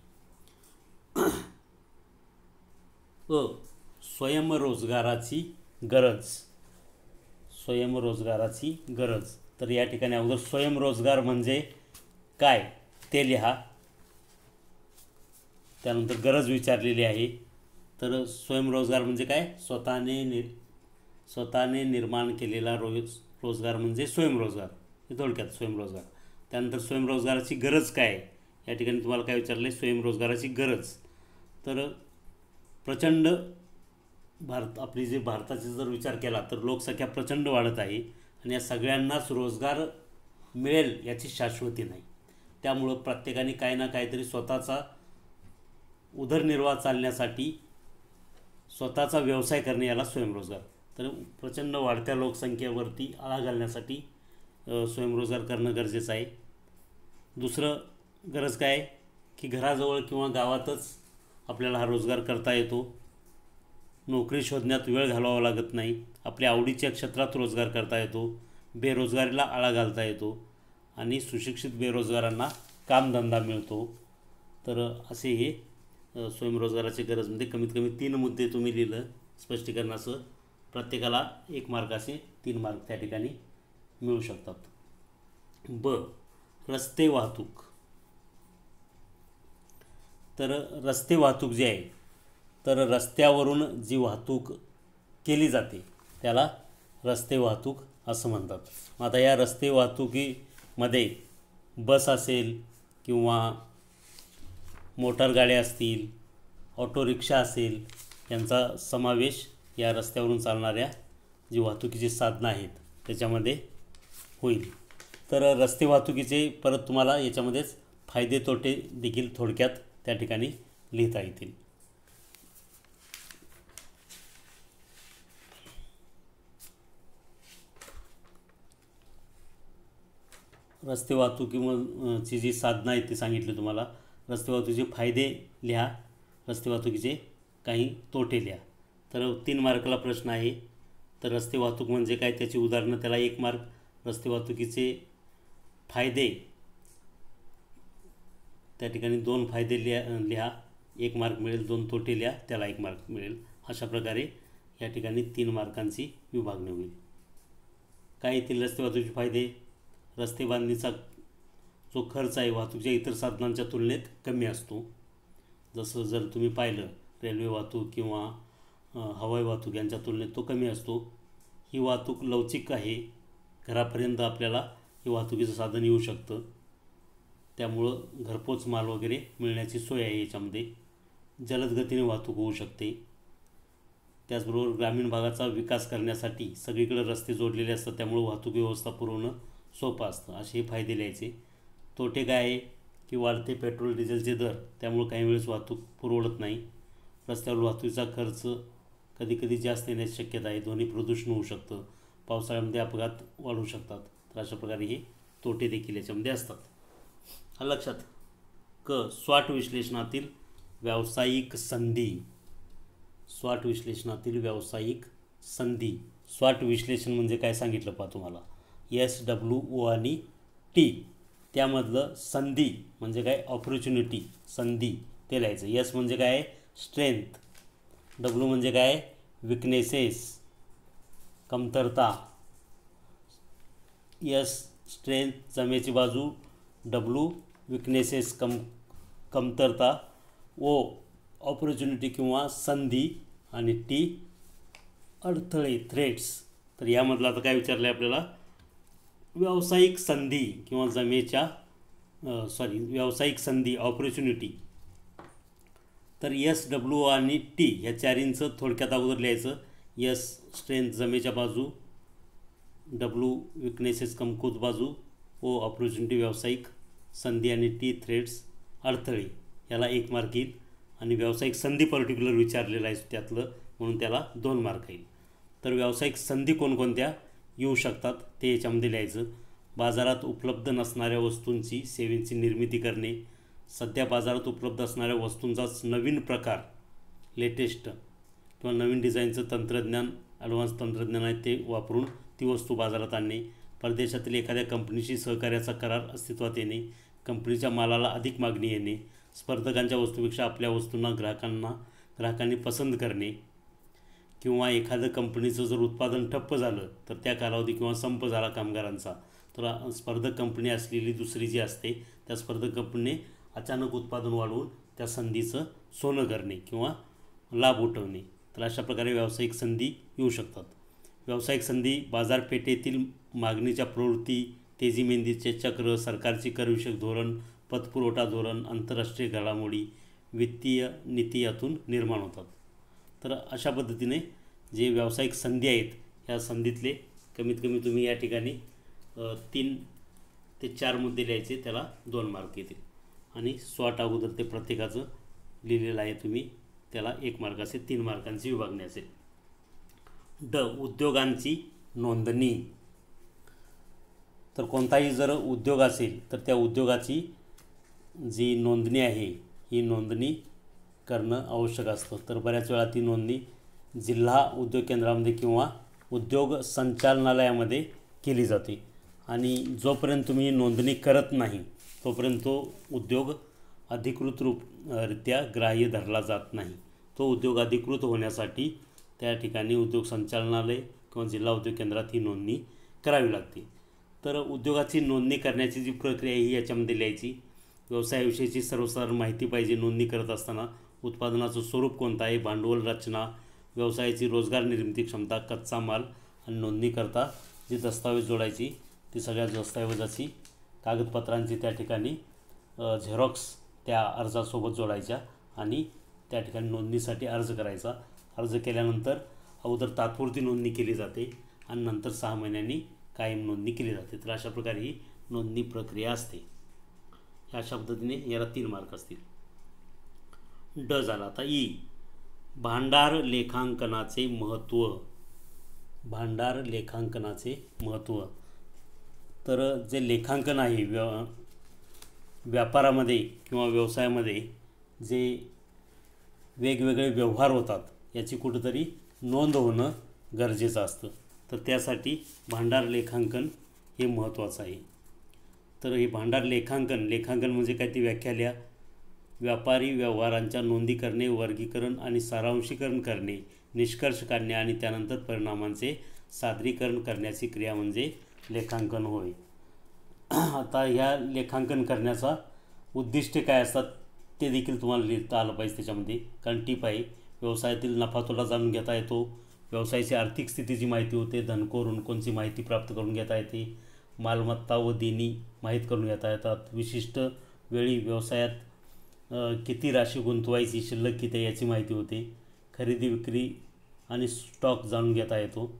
स्वयंरोजगाराची गरज. स्वयंरोजगाराची गरज. तर या ठिकाणी अगोदर स्वयंरोजगार म्हणजे काय ते लिहा. त्यानंतर गरज विचारलेली आहे. तर स्वयंरोजगार म्हणजे काय, स्वतःने निर्माण केलेला रोजगार म्हणजे स्वयंरोजगार. हे थोडक्यात स्वयंरोजगार. त्यानंतर स्वयंरोजगाराची गरज काय, या ठिकाणी तुम्हाला काय विचारलं आहे, स्वयंरोजगाराची गरज. तर प्रचंड आपली जे भारताचा जर विचार केला तर लोकसंख्या प्रचंड वाढत आहे, आणि या सगळ्यांनाच रोजगार मिळेल याची शाश्वती नाही. त्यामुळं प्रत्येकाने काही ना काहीतरी स्वतःचा उदरनिर्वाह चालण्यासाठी स्वतःचा व्यवसाय करणे याला स्वयंरोजगार. तर प्रचंड वाढत्या लोकसंख्येवरती आळा घालण्यासाठी स्वयंरोजगार करणं गरजेचं आहे. दुसरं गरज काय आहे की घराजवळ किंवा गावातच आपल्याला हा रोजगार करता येतो. नोकरी शोधण्यात वेळ घालवावा लागत नाही. आपल्या आवडीच्या क्षेत्रात रोजगार करता येतो. बेरोजगारीला आळा घालता येतो आणि सुशिक्षित बेरोजगारांना कामधंदा मिळतो. तर असे हे स्वयंरोजगाराची गरजमध्ये कमीत कमी 3 मुद्दे तुम्ही लिहिलं स्पष्टीकरणासह. प्रत्येकाला 1 मार्क असे 3 मार्क त्या ठिकाणी मिळू शकतात. रस्ते वाहतूक. तर रस्ते वाहतूक जी आहे, तर रस्त्यावरून जी वाहतूक केली जाते त्याला रस्ते वाहतूक असं म्हणतात. आता या रस्ते वाहतुकीमध्ये बस असेल किंवा मोटार गाड्या असतील, ऑटो रिक्षा असेल, यांचा समावेश या रस्त्यावरून चालणाऱ्या जी वाहतुकीची साधनं आहेत त्याच्यामध्ये होईल. तर रस्ते वाहतुकीचे परत तुम्हाला याच्यामध्येच फायदे तोटे देखील थोडक्यात त्या ठिकाणी लिहिता येतील. रस्ते वाहतुकीची जी साधनं आहेत ती सांगितली तुम्हाला. रस्ते वाहतुकीचे फायदे लिहा, रस्ते वाहतुकीचे काही तोटे लिहा. तर 3 मार्काला प्रश्न आहे. तर रस्ते वाहतूक म्हणजे काय त्याची उदाहरणं, त्याला 1 मार्क. रस्ते वाहतुकीचे फायदे त्या ठिकाणी 2 फायदे लिहा 1 मार्क मिळेल. 2 तोटे लिहा त्याला 1 मार्क मिळेल. अशा प्रकारे या ठिकाणी 3 मार्कांची विभागणी होईल. काय येतील रस्ते वाहतुकीचे फायदे? रस्ते बांधणीचा जो खर्च आहे वाहतुकीच्या इतर साधनांच्या तुलनेत कमी असतो. जसं जर तुम्ही पाहिलं रेल्वे वाहतूक किंवा हवाई वाहतूक यांच्या तुलनेत तो कमी असतो. ही वाहतूक लवचिक आहे. घरापर्यंत आपल्याला हे वाहतुकीचं साधन येऊ शकतं. त्यामुळं घरपोच माल वगैरे मिळण्याची सोय आहे याच्यामध्ये. जलद गतीने वाहतूक होऊ शकते. त्याचबरोबर ग्रामीण भागाचा विकास करण्यासाठी सगळीकडे रस्ते जोडलेले असतात, त्यामुळे वाहतूक व्यवस्था पुरवणं सोपं असतं. असे हे फायदे लिहायचे. तोटे काय आहे की वाढते पेट्रोल डिझेलचे दर, त्यामुळे काही वेळेस वाहतूक पुरवत नाही. रस्त्यावर वाहतुकीचा खर्च कधीकधी जास्त येण्याची शक्यता आहे. ध्वनी प्रदूषण होऊ शकतं. पावसाळ्यामध्ये अपघात वाढू शकतात. तर अशा प्रकारे हे तोटे देखील याच्यामध्ये असतात. लक्षात. स्वॉट विश्लेषणातील व्यावसायिक संधी. स्वॉट विश्लेषणातील व्यावसायिक संधी. स्वॉट विश्लेषण म्हणजे काय सांगितलं पहा तुम्हाला. SWO आणि T त्यामधलं संधी म्हणजे काय ऑपॉर्च्युनिटी, संधी ते लिहायचं. S म्हणजे काय स्ट्रेंथ, W म्हणजे काय विकनेसेस, कमतरता. S स्ट्रेंथ जमेची बाजू, W विकनेसेस कमतरता, O ऑपॉर्च्युनिटी किंवा संधी आणि T अडथळे थ्रेट्स. तर यामधलं आता काय विचारलं आहे आपल्याला व्यावसायिक संधी किंवा व्यावसायिक संधी ऑपॉर्च्युनिटी. तर SWO आणि T या चारींचं थोडक्यात अगोदर लिहायचं. S स्ट्रेंथ जमेच्या बाजू, W विकनेसेस कमकुवत बाजू, O ऑपॉर्च्युनिटी व्यावसायिक संधी आणि T थ्रेट्स अडथळे. याला 1 मार्क येईल. आणि व्यावसायिक संधी पर्टिक्युलर विचारलेला आहे त्यातलं, म्हणून त्याला 2 मार्क येईल. तर व्यावसायिक संधी कोणकोणत्या येऊ शकतात ते याच्यामध्ये लिहायचं. बाजारात उपलब्ध नसणाऱ्या वस्तूंची सेवेची निर्मिती करणे, सध्या बाजारात उपलब्ध असणाऱ्या वस्तूंचाच नवीन प्रकार, लेटेस्ट किंवा नवीन डिझाईनचं तंत्रज्ञान, ॲडव्हान्स तंत्रज्ञान आहे ते वापरून ती वस्तू बाजारात आणणे, परदेशातील एखाद्या कंपनीशी सहकार्याचा करार अस्तित्वात येणे, कंपनीच्या मालाला अधिक मागणी येणे, स्पर्धकांच्या वस्तूपेक्षा आपल्या वस्तूंना ग्राहकांनी पसंत करणे, किंवा एखादं कंपनीचं जर उत्पादन ठप्प झालं तर त्या कालावधी किंवा संप झाला कामगारांचा, तर स्पर्धक कंपनी असलेली दुसरी जी असते त्या स्पर्धक कंपनीने अचानक उत्पादन वाढवून त्या संधीचं सोनं करणे किंवा लाभ उठवणे. तर अशा प्रकारे व्यावसायिक संधी येऊ शकतात. व्यावसायिक संधी बाजारपेठेतील मागणीच्या प्रवृत्ती, तेजीमेंदीचे चक्र, सरकारची करविषयक धोरण, पतपुरवठा धोरण, आंतरराष्ट्रीय घडामोडी, वित्तीय नीती यातून निर्माण होतात. तर अशा पद्धतीने जे व्यावसायिक संधी आहेत ह्या संधीतले कमीत कमी तुम्ही या ठिकाणी 3 ते 4 मुद्दे लिहायचे, त्याला 2 मार्क येतील. आणि स्वॉट अगोदर ते प्रत्येकाचं लिहिलेलं आहे तुम्ही, त्याला 1 मार्क असेल. 3 मार्कांची विभागणी असेल. ड. उद्योगांची नोंदणी. तर कोणताही जर उद्योग असेल तर त्या उद्योगाची जी नोंदणी आहे ही नोंदणी करणं आवश्यक असतं. तर बऱ्याच वेळा ती नोंदणी जिल्हा उद्योग केंद्रामध्ये किंवा उद्योग संचालनालयामध्ये केली जाते. आणि जोपर्यंत तुम्ही नोंदणी करत नाही तोपर्यंत तो उद्योग अधिकृत रित्या ग्राह्य धरला जात नाही. तो उद्योग अधिकृत होण्यासाठी त्या ठिकाणी उद्योग संचालनालय किंवा जिल्हा उद्योग केंद्रात ही नोंदणी करावी लागते. तर उद्योगाची नोंदणी करण्याची जी प्रक्रिया आहे ही याच्यामध्ये लिहायची. व्यवसायाविषयीची सर्वसाधारण माहिती पाहिजे नोंदणी करत असताना. उत्पादनाचं स्वरूप कोणतं आहे, भांडवल रचना, व्यवसायाची रोजगार निर्मिती क्षमता, कच्चा माल आणि नोंदणीकरता जी दस्तावेज जोडायची ती सगळ्या दस्तावेजाची कागदपत्रांची त्या ठिकाणी झेरॉक्स त्या अर्जासोबत जोडायच्या आणि त्या ठिकाणी नोंदणीसाठी अर्ज करायचा. अर्ज केल्यानंतर अगोदर तात्पुरती नोंदणी केली जाते आणि नंतर 6 महिन्यांनी कायम नोंदणी केली जाते. तर अशा प्रकारे ही नोंदणी प्रक्रिया असते. अशा पद्धतीने याला 3 मार्क असतील. ड झाला. आता ई. भांडार लेखांकनाचे महत्त्व. भांडार लेखांकनाचे महत्त्व. तर जे लेखांकन आहे व्यापारामध्ये किंवा व्यवसायामध्ये जे वेगवेगळे व्यवहार होतात याची कुठंतरी नोंद होणं गरजेचं असतं. तर त्यासाठी भांडार लेखांकन हे महत्त्वाचं आहे. तर हे भांडार लेखांकन म्हणजे काय ती व्याख्या लिहा. व्यापारी व्यवहारांच्या नोंदी करणे, वर्गीकरण आणि सारांशीकरण करणे, निष्कर्ष काढणे आणि त्यानंतर परिणामांचे सादरीकरण करण्याची क्रिया म्हणजे लेखांकन होय. आता ह्या लेखांकन करण्याचा उद्दिष्टे काय असतात ते देखील तुम्हाला लिहिता आलं पाहिजे त्याच्यामध्ये. कारण टीप आहे, व्यवसायातील नफातोटा जाणून घेता येतो, व्यवसायाची आर्थिक स्थितीची माहिती होते, धनको ऋणकोंची माहिती प्राप्त करून घेता येते, मालमत्ता व देणी माहीत करून घेता येतात, विशिष्ट वेळी व्यवसायात किती राशी गुंतवायची, शिल्लक किती आहे याची माहिती होते, खरेदी विक्री आणि स्टॉक जाणून घेता येतो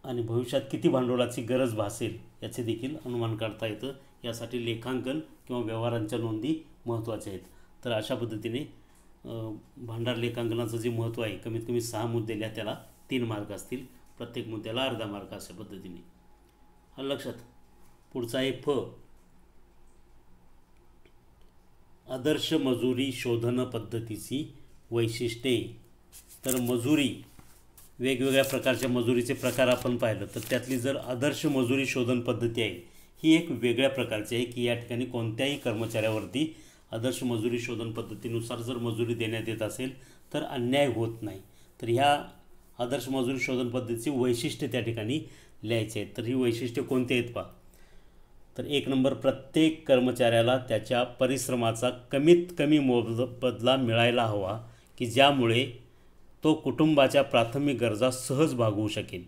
आणि भविष्यात किती भांडवलाची गरज भासेल याचे देखील अनुमान काढता येतं. यासाठी लेखांकन किंवा व्यवहारांच्या नोंदी महत्त्वाच्या आहेत. तर अशा पद्धतीने भांडार लेखांकनाचं जे महत्त्व आहे, कमीत कमी 6 मुद्दे लिहा, त्याला 3 मार्क असतील. प्रत्येक मुद्द्याला अर्धा मार्क अशा पद्धतीने. लक्षात. पुढचा आहे फ. आदर्श मजुरी शोधन पद्धतीची वैशिष्ट्ये. तर मजुरी, वेगवेगळ्या प्रकारच्या मजुरीचे प्रकार आपण पाहिलं तर त्यातली जर आदर्श मजुरी शोधन पद्धती आहे ही एक वेगळ्या प्रकारची आहे की या ठिकाणी कोणत्याही कर्मचाऱ्यावरती आदर्श मजुरी शोधन पद्धतीनुसार जर मजुरी देण्यात येत असेल तर अन्याय होत नाही. तर ह्या आदर्श मजुरी शोधन पद्धतीची वैशिष्ट्ये त्या ठिकाणी लिहायचे आहेत. तर ही वैशिष्ट्ये कोणती आहेत पहा. तर 1 नंबर, प्रत्येक कर्मचाऱ्याला त्याच्या परिश्रमाचा कमीत कमी मोबदला मिळायला हवा की ज्यामुळे तो कुटुंबाच्या प्राथमिक गरजा सहज भागवू शकेल.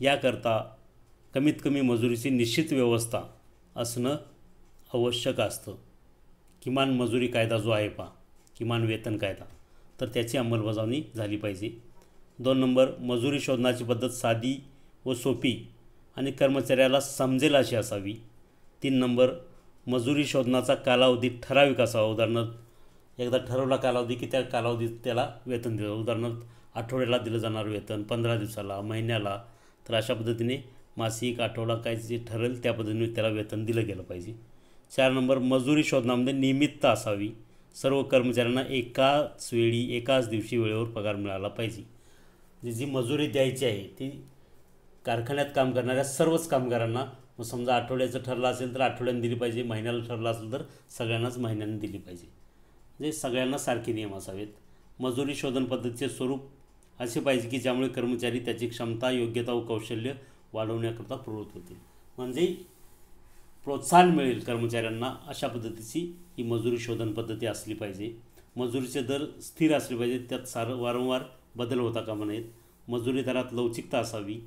याकरता कमीत कमी मजुरीची निश्चित व्यवस्था असणं आवश्यक असतं. किमान मजुरी कायदा जो आहे पहा, किमान वेतन कायदा, तर त्याची अंमलबजावणी झाली पाहिजे. 2 नंबर, मजुरी शोधण्याची पद्धत साधी व सोपी आणि कर्मचाऱ्याला समजेल अशी असावी. 3 नंबर, मजुरी शोधण्याचा कालावधी ठराविक असावा. उदाहरणार्थ एकदा ठरवला कालावधी की त्या कालावधीत त्याला वेतन दिलं. उदाहरणार्थ आठवड्याला दिलं जाणार वेतन, 15 दिवसाला, महिन्याला. तर अशा पद्धतीने मासिक, आठवडा काय जे ठरेल त्या पद्धतीने त्याला वेतन दिलं गेलं पाहिजे. 4 नंबर, मजुरी शोधण्यामध्ये नियमितता असावी. सर्व कर्मचाऱ्यांना एकाच वेळी एकाच दिवशी वेळेवर पगार मिळाला पाहिजे. जी मजुरी द्यायची आहे ती कारखान्यात काम करणाऱ्या सर्वच कामगारांना, मग समजा आठवड्याचं ठरलं असेल तर आठवड्यानं दिली पाहिजे, महिन्याला ठरलं असेल तर सगळ्यांनाच महिन्यानं दिली पाहिजे. म्हणजे सगळ्यांना सारखे नियम असावेत. मजुरी शोधन पद्धतीचे स्वरूप असे पाहिजे की ज्यामुळे कर्मचारी त्याची क्षमता, योग्यता व कौशल्य वाढवण्याकरता प्रवृत्त होतील. म्हणजे प्रोत्साहन मिळेल कर्मचाऱ्यांना, अशा पद्धतीची ही मजुरी शोधन पद्धती असली पाहिजे. मजुरीचे दर स्थिर असले पाहिजे, त्यात वारंवार बदल होता कामा नयेत. मजुरी दरात लवचिकता असावी.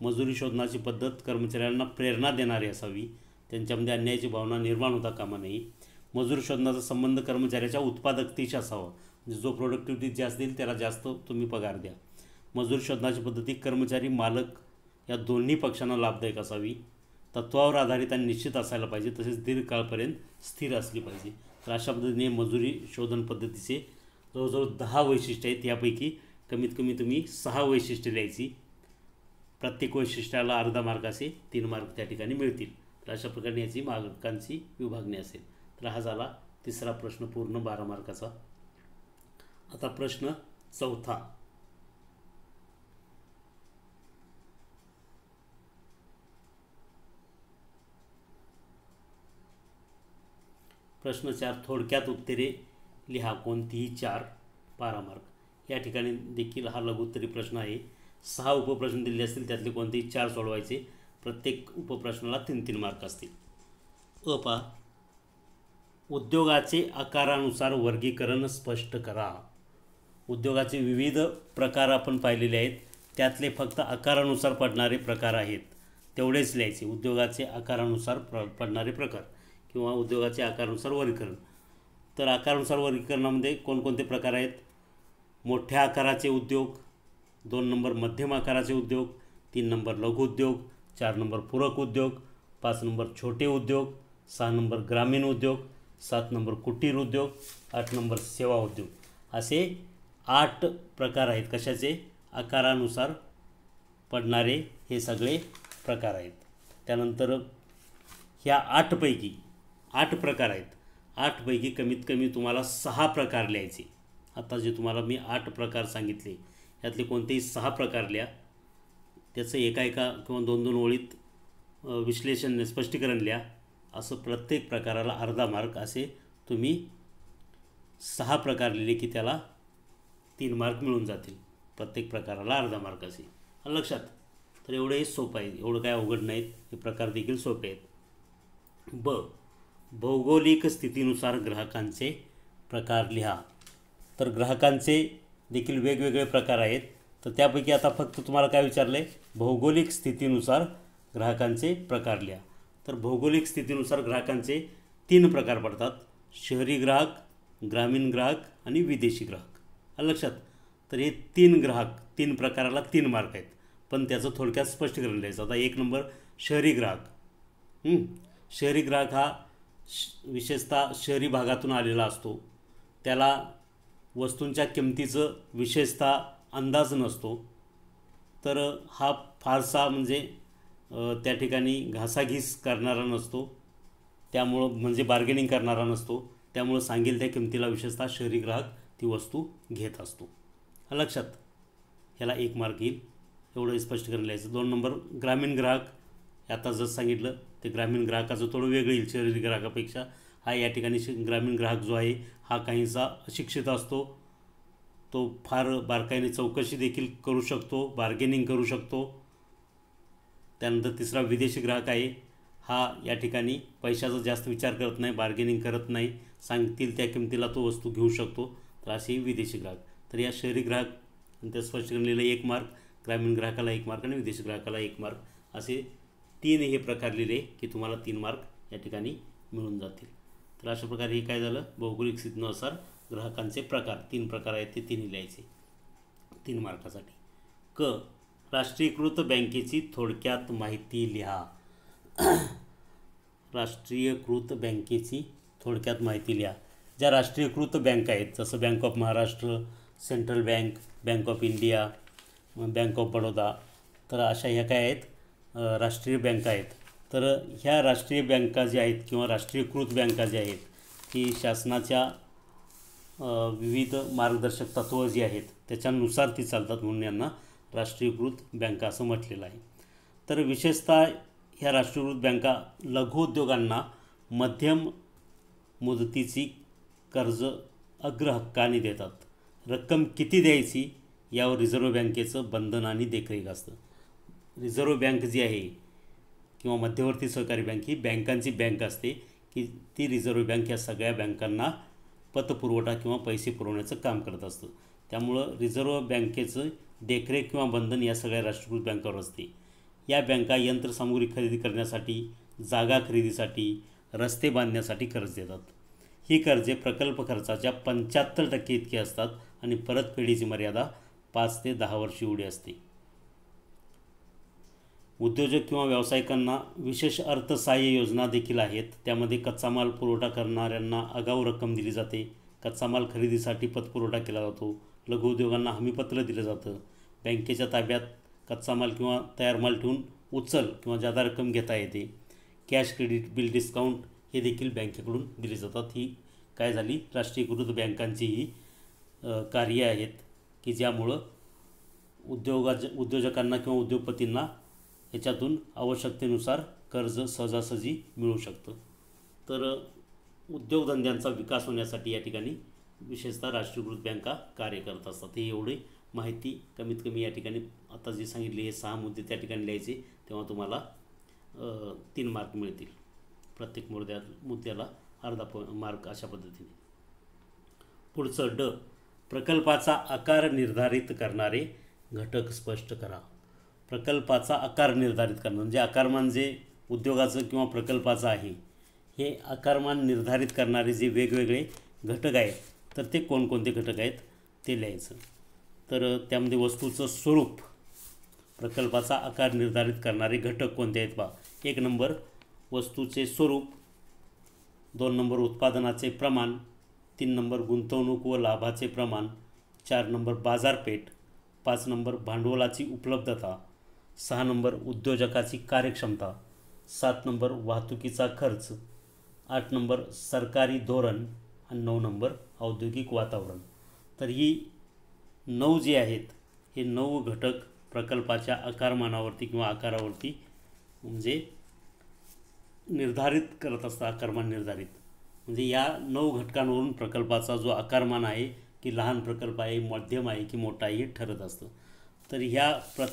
मजुरी शोधनाची पद्धत कर्मचाऱ्यांना प्रेरणा देणारी असावी, त्यांच्यामध्ये अन्यायाची भावना निर्माण होता कामा नये. मजुरी शोधनाचा संबंध कर्मचाऱ्याच्या उत्पादकतेशी असावा. म्हणजे जो प्रोडक्टिव्हिटी जास्त देईल त्याला जास्त तुम्ही पगार द्या. मजुरी शोधनाची पद्धती कर्मचारी, मालक या दोन्ही पक्षांना लाभदायक असावी, तत्वावर आधारित आणि निश्चित असायला पाहिजे, तसेच दीर्घकाळपर्यंत स्थिर असली पाहिजे. तर अशा पद्धतीने मजुरी शोधन पद्धतीचे जवळजवळ 10 वैशिष्ट्य आहेत. यापैकी कमीत कमी तुम्ही 6 वैशिष्ट्ये लिहायची. प्रत्येक वैशिष्ट्याला अर्धा मार्क असे 3 मार्क त्या ठिकाणी मिळतील. तर अशा प्रकारे याची मार्कांची विभागणी असेल. तर हा झाला तिसरा प्रश्न पूर्ण 12 मार्काचा. आता प्रश्न चौथा. प्रश्न 4, थोडक्यात उत्तरे लिहा, कोणतीही 4, 12 मार्क. या ठिकाणी देखील हा लघुत्तरी प्रश्न आहे. 6 उपप्रश्न दिले असतील, त्यातले कोणतेही 4 सोडवायचे. प्रत्येक उपप्रश्नाला 3-3 मार्क असतील. पहा, उद्योगाचे आकारानुसार वर्गीकरण स्पष्ट करा. उद्योगाचे विविध प्रकार आपण पाहिलेले आहेत, त्यातले फक्त आकारानुसार पडणारे प्रकार आहेत, तेवढेच लिहायचे. उद्योगाचे आकारानुसार पडणारे प्रकार किंवा उद्योगाचे आकारानुसार वर्गीकरण. तर आकारानुसार वर्गीकरणामध्ये कोणकोणते प्रकार आहेत? मोठ्या आकाराचे उद्योग, 2 नंबर मध्यम आकाराचे उद्योग, 3 नंबर लघु उद्योग, 4 नंबर पूरक उद्योग, 5 नंबर छोटे उद्योग, 6 नंबर ग्रामीण उद्योग, 7 नंबर कुटीर उद्योग, 8 नंबर सेवा उद्योग. असे 8 प्रकार आहेत. कशाचे? आकारानुसार पडणारे हे सगळे प्रकार आहेत. त्यानंतर ह्या 8 प्रकार आहेत. 8पैकी कमीत कमी तुम्हाला 6 प्रकार लिहायचे. आता जे तुम्हाला मी 8 प्रकार सांगितले, यातले कोणतेही 6 प्रकार लिहा. त्याचं एका किंवा 2-2 ओळीत विश्लेषण स्पष्टीकरण लिहा. असं प्रत्येक प्रकाराला अर्धा मार्क असे तुम्ही 6 प्रकार लिहिले की त्याला 3 मार्क मिळून जातील. प्रत्येक प्रकाराला अर्धा मार्क असे. लक्षात. तर एवढं हे सोपं आहे, एवढं काय अवघड नाहीत. हे प्रकार देखील सोपे आहेत. भौगोलिक स्थितीनुसार ग्राहकांचे प्रकार लिहा. तर ग्राहकांचे देखील वेगवेगळे प्रकार आहेत. तर त्यापैकी आता फक्त तुम्हाला काय विचारलं आहे? भौगोलिक स्थितीनुसार ग्राहकांचे प्रकार लिहा. तर भौगोलिक स्थितीनुसार ग्राहकांचे 3 प्रकार पडतात: शहरी ग्राहक, ग्रामीण ग्राहक आणि विदेशी ग्राहक. लक्षात. तर हे 3 प्रकाराला 3 मार्क आहेत, पण त्याचं थोडक्यात स्पष्टीकरण लिहायचं. आता 1 नंबर शहरी ग्राहक. शहरी ग्राहक हा विशेषतः शहरी भागातून आलेला असतो. त्याला वस्तूंच्या किमतीचं विशेषतः अंदाज नसतो. तर हा फारसा म्हणजे त्या ठिकाणी घासाघीस करणारा नसतो, त्यामुळं म्हणजे बार्गेनिंग करणारा नसतो. त्यामुळं सांगेल त्या किमतीला विशेषतः शहरी ग्राहक ती वस्तू घेत असतो. लक्षात. ह्याला 1 मार्क येईल. एवढं स्पष्टीकरण लिहायचं. 2 नंबर ग्रामीण ग्राहक. आता जसं सांगितलं ते ग्रामीण ग्राहकाचं थोडं वेगळं येईल शहरी ग्राहकापेक्षा. हा या ठिकाणी ग्रामीण ग्राहक जो आहे हा काहीसा अशिक्षित असतो. तो फार बारकाईने चौकशी देखील करू शकतो, बार्गेनिंग करू शकतो. त्यानंतर 3रा विदेशी ग्राहक आहे. हा या ठिकाणी पैशाचा जास्त विचार करत नाही, बार्गेनिंग करत नाही, सांगतील त्या किमतीला तो वस्तू घेऊ शकतो. तर असे विदेशी ग्राहक. तर या शहरी ग्राहक आणि त्या स्पष्टीकरण लिहिलं 1 मार्क, ग्रामीण ग्राहकाला 1 मार्क आणि विदेशी ग्राहकाला 1 मार्क. असे 3 हे प्रकार लिहिले की तुम्हाला 3 मार्क या ठिकाणी मिळून जातील. तर अशा प्रकारे हे काय झालं? भौगोलिक स्थितीनुसार ग्राहकांचे प्रकार 3 प्रकार आहेत, ते 3 लिहायचे 3 मार्कासाठी. राष्ट्रीयकृत बँकेची थोडक्यात माहिती लिहा. राष्ट्रीयकृत बँकेची थोडक्यात माहिती लिहा. ज्या राष्ट्रीयकृत बँक आहेत, जसं bank of Maharashtra, central bank, bank of India, bank of Baroda, तर अशा ह्या काय आहेत? राष्ट्रीय बँका आहेत. तर ह्या राष्ट्रीय बँका ज्या आहेत किंवा राष्ट्रीयकृत बँका ज्या आहेत की शासनाच्या विविध मार्गदर्शक तत्त्व जी आहेत त्याच्यानुसार ती चालतात, म्हणून यांना राष्ट्रीयकृत बँका असं म्हटलेलं आहे. तर विशेषतः ह्या राष्ट्रीयकृत बँका लघुउद्योगांना मध्यम मुदतीची कर्ज अग्रहक्काने देतात. रक्कम किती द्यायची यावर रिझर्व्ह बँकेचं बंधन आणि देखरेख असतं. रिझर्व्ह बँक जी आहे किंवा मध्यवर्ती सहकारी बँक ही बँकांची बँक असते की ती रिझर्व्ह बँक या सगळ्या बँकांना पतपुरवठा किंवा पैसे पुरवण्याचं काम करत असतं. त्यामुळं रिझर्व्ह बँकेचं देखरेख किंवा बंधन या सगळ्या राष्ट्रीयकृत बँकांवर असते. या बँका यंत्रसामुग्री खरेदी करण्यासाठी, जागा खरेदीसाठी, रस्ते बांधण्यासाठी कर्ज देतात. ही कर्जे प्रकल्प खर्चाच्या 75% इतकी असतात आणि परतफेडीची मर्यादा 5 ते 10 वर्ष एवढी असते. उद्योजक किंवा व्यावसायिकांना विशेष अर्थसहाय्य योजना देखील आहेत. त्यामध्ये कच्चा माल पुरवठा करणाऱ्यांना आगाऊ रक्कम दिली जाते. कच्चा माल खरेदीसाठी पतपुरवठा केला जातो. लघुउद्योगांना हमीपत्र दिलं जातं. बँकेच्या ताब्यात कच्चा माल किंवा तयार माल ठेवून उचल किंवा जादा रक्कम घेता येते. कॅश क्रेडिट बिल डिस्काउंट हे देखील बँकेकडून दिले जातात. ही काय झाली, राष्ट्रीयकृत बँकांची ही कार्य आहेत की ज्यामुळं उद्योजकांना किंवा उद्योगपतींना याच्यातून आवश्यकतेनुसार कर्ज सहजासहजी मिळू शकतं. तर उद्योगधंद्यांचा विकास होण्यासाठी या ठिकाणी विशेषतः राष्ट्रीयकृत बँका कार्य करत असतात. हे एवढे माहिती कमीत कमी या ठिकाणी आता जे सांगितले हे 6 मुद्दे त्या ठिकाणी लिहायचे, तेव्हा तुम्हाला 3 मार्क मिळतील. प्रत्येक मुद्द्याला अर्धा मार्क अशा पद्धतीने. पुढचं ड, प्रकल्पाचा आकार निर्धारित करणारे घटक स्पष्ट करा. प्रकल्पाचा आकार निर्धारित करणं म्हणजे आकारमान जे उद्योगाचं किंवा प्रकल्पाचं आहे हे आकारमान निर्धारित करणारे जे वेगवेगळे घटक आहेत तर ते कोणकोणते घटक आहेत ते लिहायचं. तर त्यामध्ये वस्तूचं स्वरूप, प्रकल्पाचा आकार निर्धारित करणारे घटक कोणते आहेत पहा. 1 नंबर वस्तूचे स्वरूप, 2 नंबर उत्पादनाचे प्रमाण, 3 नंबर गुंतवणूक व लाभाचे प्रमाण, 4 नंबर बाजारपेठ, 5 नंबर भांडवलाची उपलब्धता, 6 नंबर उद्योजकाची कार्यक्षमता, 7 नंबर वाहतुकीचा खर्च, 8 नंबर सरकारी धोरण आणि 9 नंबर औद्योगिक वातावरण. तर ही 9 जे आहेत हे 9 घटक प्रकल्पाच्या आकारमानावरती किंवा आकारावरती म्हणजे निर्धारित करत असतात. आकारमान निर्धारित म्हणजे या 9 घटकांवरून प्रकल्पाचा जो आकारमान आहे की लहान प्रकल्प आहे, मध्यम आहे की मोठा आहे हे ठरत असतं. तर ह्या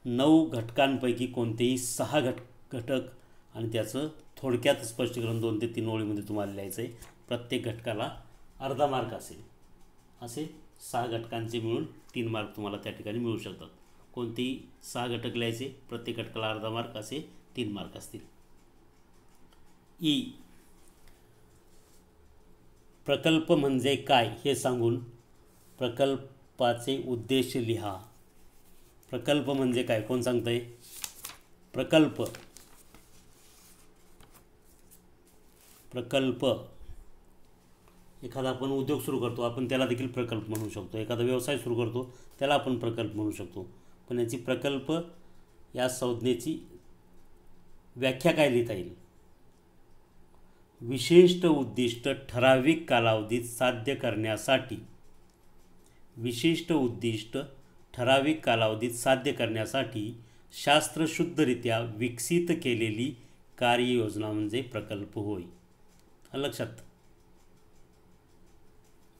9 घटकांपैकी कोणतेही 6 घटक आणि त्याचं थोडक्यात स्पष्टीकरण 2 ते 3 ओळीमध्ये तुम्हाला लिहायचं आहे. प्रत्येक घटकाला अर्धा मार्क असेल. असे 6 घटकांचे मिळून 3 मार्क तुम्हाला त्या ठिकाणी मिळू शकतात. कोणतेही 6 घटक लिहायचे, प्रत्येक घटकाला अर्धा मार्क, असे 3 मार्क असतील. ई, प्रकल्प म्हणजे काय हे सांगून प्रकल्पाचे उद्देश लिहा. प्रकल्प म्हणजे काय, कोण सांगतंय? प्रकल्प एखादा आपण उद्योग सुरू करतो, आपण त्याला देखील प्रकल्प म्हणू शकतो. एखादा व्यवसाय सुरू करतो त्याला आपण प्रकल्प म्हणू शकतो. पण याची प्रकल्प या संज्ञेची व्याख्या काय लिहिता येईल? विशिष्ट उद्दिष्ट ठराविक कालावधीत साध्य करण्यासाठी, विशिष्ट उद्दिष्ट ठराविक कालावधीत साध्य करण्यासाठी शास्त्रशुद्धरित्या विकसित केलेली कार्ययोजना म्हणजे प्रकल्प होय. लक्षात,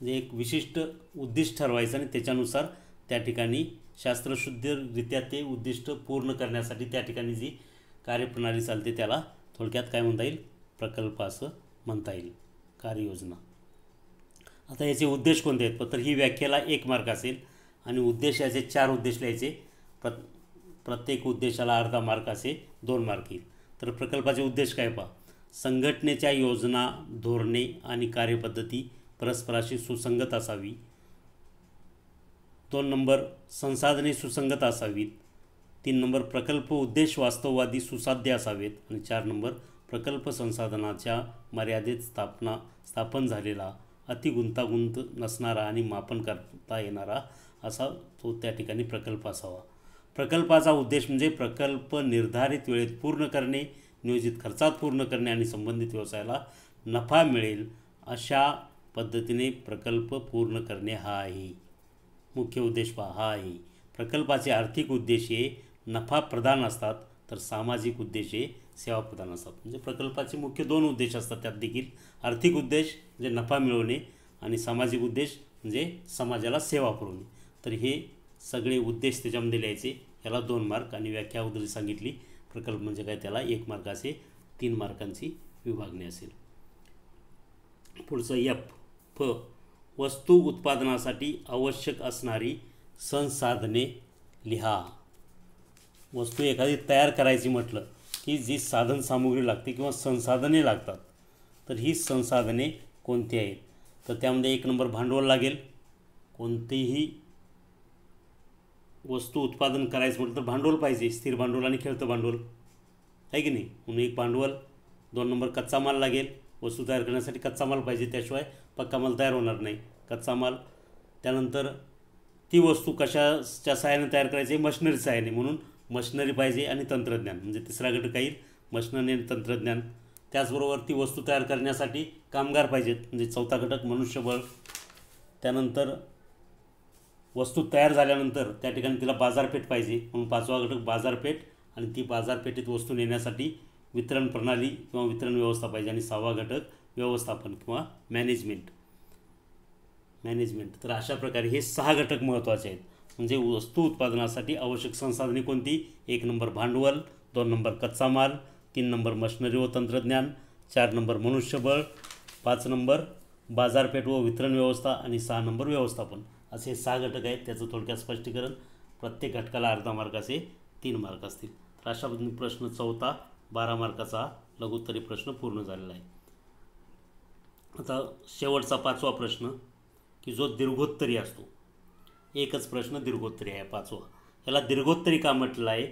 म्हणजे एक विशिष्ट उद्दिष्ट ठरवायचं आणि त्याच्यानुसार त्या ठिकाणी शास्त्रशुद्धरित्या ते उद्दिष्ट पूर्ण करण्यासाठी त्या ठिकाणी जी कार्यप्रणाली चालते त्याला थोडक्यात काय म्हणता येईल? प्रकल्प असं म्हणता येईल, कार्ययोजना. आता याचे उद्देश कोणते आहेत? तर ही व्याख्येला 1 मार्क असेल आणि उद्देशाचे 4 उद्देश लिहायचे. प्रत्येक उद्देशाला अर्धा मार्क असे 2 मार्क येईल. तर प्रकल्पाचे उद्देश काय पहा. संघटनेच्या योजना, धोरणे आणि कार्यपद्धती परस्पराशी सुसंगत असावी. 2 नंबर संसाधने सुसंगत असावीत. 3 नंबर प्रकल्प उद्देश वास्तववादी सुसाध्य असावेत. आणि 4 नंबर प्रकल्प संसाधनाच्या मर्यादेत स्थापन झालेला, अतिगुंतागुंत नसणारा आणि मापन करता येणारा असा तो त्या ठिकाणी प्रकल्प असावा. प्रकल्पाचा उद्देश म्हणजे प्रकल्प निर्धारित वेळेत पूर्ण करणे, नियोजित खर्चात पूर्ण करणे आणि संबंधित व्यवसायाला नफा मिळेल अशा पद्धतीने प्रकल्प पूर्ण करणे हा आहे. मुख्य उद्देश पहा हा आहे. प्रकल्पाचे आर्थिक उद्देश हे नफा प्रदान असतात तर सामाजिक उद्देश हे सेवा प्रदान असतात. म्हणजे प्रकल्पाचे मुख्य 2 उद्देश असतात. त्यात देखील आर्थिक उद्देश म्हणजे नफा मिळवणे आणि सामाजिक उद्देश म्हणजे समाजाला सेवा पुरवणे. तर हे सगळे उद्देश त्याच्यामध्ये लिहायचे. याला 2 मार्क आणि व्याख्या अगोदर सांगितली प्रकल्प म्हणजे काय त्याला 1 मार्क असे 3 मार्कांची विभागणी असेल. पुढचं F, फ, वस्तू उत्पादनासाठी आवश्यक असणारी संसाधने लिहा. वस्तू एखादी तयार करायची म्हटलं की जी साधन सामुग्री लागते किंवा संसाधने लागतात तर ही संसाधने कोणती आहेत? तर त्यामध्ये 1 नंबर भांडवल लागेल. कोणतेही वस्तू उत्पादन करायचं म्हटलं तर भांडवल पाहिजे, स्थिर भांडवल आणि खेळतं भांडवल आहे की नाही. म्हणून एक भांडवल. 2 नंबर कच्चा माल लागेल, वस्तू तयार करण्यासाठी कच्चा माल पाहिजे, त्याशिवाय पक्का माल तयार होणार नाही. कच्चा माल. त्यानंतर ती वस्तू कशाच्या सहाय्याने तयार करायची, मशिनरी सहाय्याने, म्हणून मशिनरी पाहिजे आणि तंत्रज्ञान, म्हणजे तिसरा घटक येईल मशिनरी आणि तंत्रज्ञान. त्याचबरोबर ती वस्तू तयार करण्यासाठी कामगार पाहिजेत, म्हणजे चौथा घटक मनुष्यबळ. त्यानंतर वस्तू तयार झाल्यानंतर त्या ठिकाणी तिला बाजारपेठ पाहिजे, म्हणून पाचवा घटक बाजारपेठ, आणि ती बाजारपेठेत वस्तू नेण्यासाठी वितरण प्रणाली किंवा वितरण व्यवस्था पाहिजे. आणि 6वा घटक व्यवस्थापन किंवा मॅनेजमेंट. तर अशा प्रकारे हे 6 घटक महत्त्वाचे आहेत. म्हणजे वस्तू उत्पादनासाठी आवश्यक संसाधने कोणती, 1 नंबर भांडवल, 2 नंबर कच्चा माल, 3 नंबर मशिनरी व तंत्रज्ञान, 4 नंबर मनुष्यबळ, 5 नंबर बाजारपेठ व वितरण व्यवस्था, आणि 6 नंबर व्यवस्थापन. असे 6 घटक आहेत. त्याचं थोडक्यात स्पष्टीकरण. प्रत्येक घटकाला अर्धा मार्काचे 3 मार्क असतील. तर अशा पद्धतीने प्रश्न 4था 12 मार्काचा लघुत्तरी प्रश्न पूर्ण झालेला आहे. आता शेवटचा 5वा प्रश्न, की जो दीर्घोत्तरी असतो. एकच प्रश्न दीर्घोत्तरी आहे 5वा. याला दीर्घोत्तरी का म्हटलं आहे,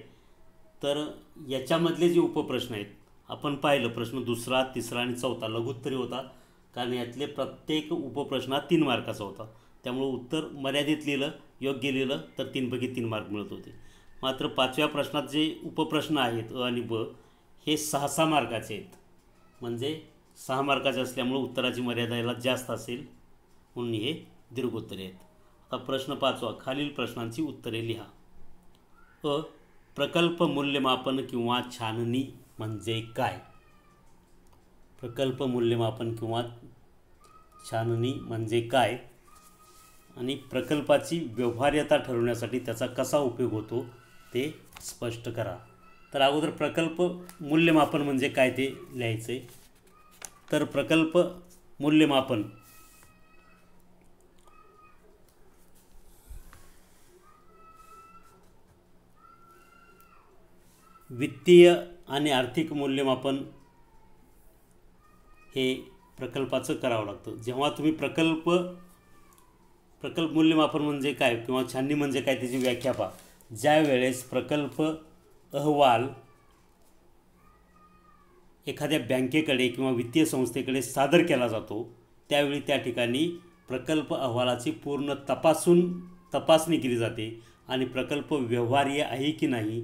तर याच्यामधले जे उपप्रश्न आहेत आपण पाहिलं, प्रश्न 2, 3 आणि 4 लघुत्तरी होता, कारण यातले प्रत्येक उपप्रश्न 3 मार्काचा होता. त्यामुळे उत्तर मर्यादित लिहिलं, योग्य लिहिलं तर 3 पैकी 3 मार्क मिळत होते. मात्र 5व्या प्रश्नात जे उपप्रश्न आहेत अ आणि ब, हे 6 मार्काचे आहेत, म्हणजे 6 मार्काचे असल्यामुळे उत्तराची मर्यादा याला जास्त असेल, म्हणून हे दीर्घोत्तरे आहेत. आता प्रश्न 5वा, खालील प्रश्नांची उत्तरे लिहा. अ, प्रकल्प मूल्यमापन किंवा छाननी म्हणजे काय. प्रकल्प मूल्यमापन किंवा छाननी म्हणजे काय, आणि प्रकल्पाची व्यवहार्यता ठरवण्यासाठी त्याचा कसा उपयोग होतो ते स्पष्ट करा. तर अगोदर प्रकल्प मूल्यमापन म्हणजे काय ते लिहायचं आहे. तर प्रकल्प मूल्यमापन वित्तीय आणि आर्थिक मूल्यमापन हे प्रकल्पाचं करावं लागतं. जेव्हा तुम्ही प्रकल्प मूल्यमापन म्हणजे काय किंवा छाननी म्हणजे काय त्याची व्याख्या पहा. ज्या वेळेस प्रकल्प अहवाल एखाद्या बँकेकडे किंवा वित्तीय संस्थेकडे सादर केला जातो, त्यावेळी त्या ठिकाणी प्रकल्प अहवालाची पूर्ण तपासणी केली जाते आणि प्रकल्प व्यवहार्य आहे की नाही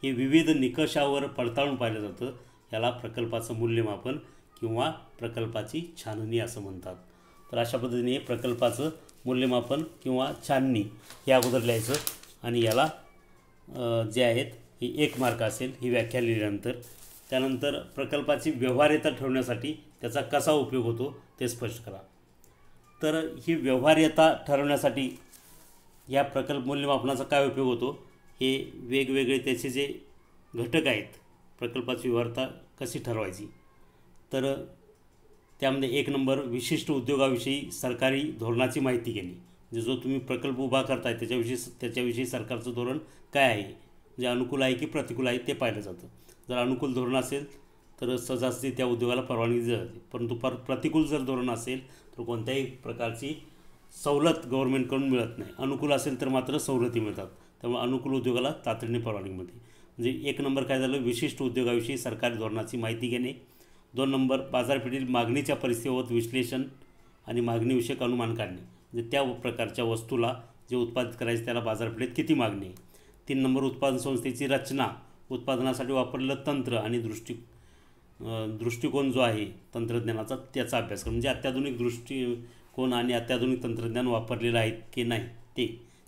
हे विविध निकषावर पडताळून पाहिलं जातं. याला प्रकल्पाचं मूल्यमापन किंवा प्रकल्पाची छाननी असं म्हणतात. तर अशा पद्धतीने प्रकल्पाचं मूल्यमापन किंवा छाननी हे अगोदर लिहायचं, आणि याला जे आहेत ही 1 मार्क असेल ही व्याख्या लिहिल्यानंतर. त्यानंतर प्रकल्पाची व्यवहार्यता ठरवण्यासाठी त्याचा कसा उपयोग होतो ते स्पष्ट करा. तर ही व्यवहार्यता ठरवण्यासाठी या प्रकल्प मूल्यमापनाचा काय उपयोग होतो, हे वेगवेगळे त्याचे जे घटक आहेत, प्रकल्पाची व्यवहार्यता कशी ठरवायची. तर त्यामध्ये 1 नंबर विशिष्ट उद्योगाविषयी सरकारी धोरणाची माहिती घेणे, म्हणजे जो तुम्ही प्रकल्प उभा करताय त्याच्याविषयी सरकारचं धोरण काय आहे, म्हणजे अनुकूल आहे की प्रतिकूल आहे ते पाहिलं जातं. जर अनुकूल धोरण असेल तर सहजासहजी त्या उद्योगाला परवानगी दिली जाते, परंतु प्रतिकूल जर धोरण असेल तर कोणत्याही प्रकारची सवलत गव्हर्नमेंटकडून मिळत नाही. अनुकूल असेल तर मात्र सवलती मिळतात. त्यामुळे अनुकूल उद्योगाला तातडीने परवानगी मिळते. म्हणजे 1 नंबर काय झालं, विशिष्ट उद्योगाविषयी सरकारी धोरणाची माहिती घेणे. 2 नंबर बाजारपेठेतील मागणीच्या परिस्थितीवर विश्लेषण आणि मागणीविषयक अनुमान काढणे, म्हणजे त्या प्रकारच्या वस्तूला जे उत्पादित करायचे त्याला बाजारपेठेत किती मागणी आहे. 3 नंबर उत्पादन संस्थेची रचना, उत्पादनासाठी वापरलेलं तंत्र आणि दृष्टिकोन जो आहे तंत्रज्ञानाचा त्याचा अभ्यास करा, म्हणजे अत्याधुनिक दृष्टिकोन आणि अत्याधुनिक तंत्रज्ञान वापरलेलं आहे की नाही ते.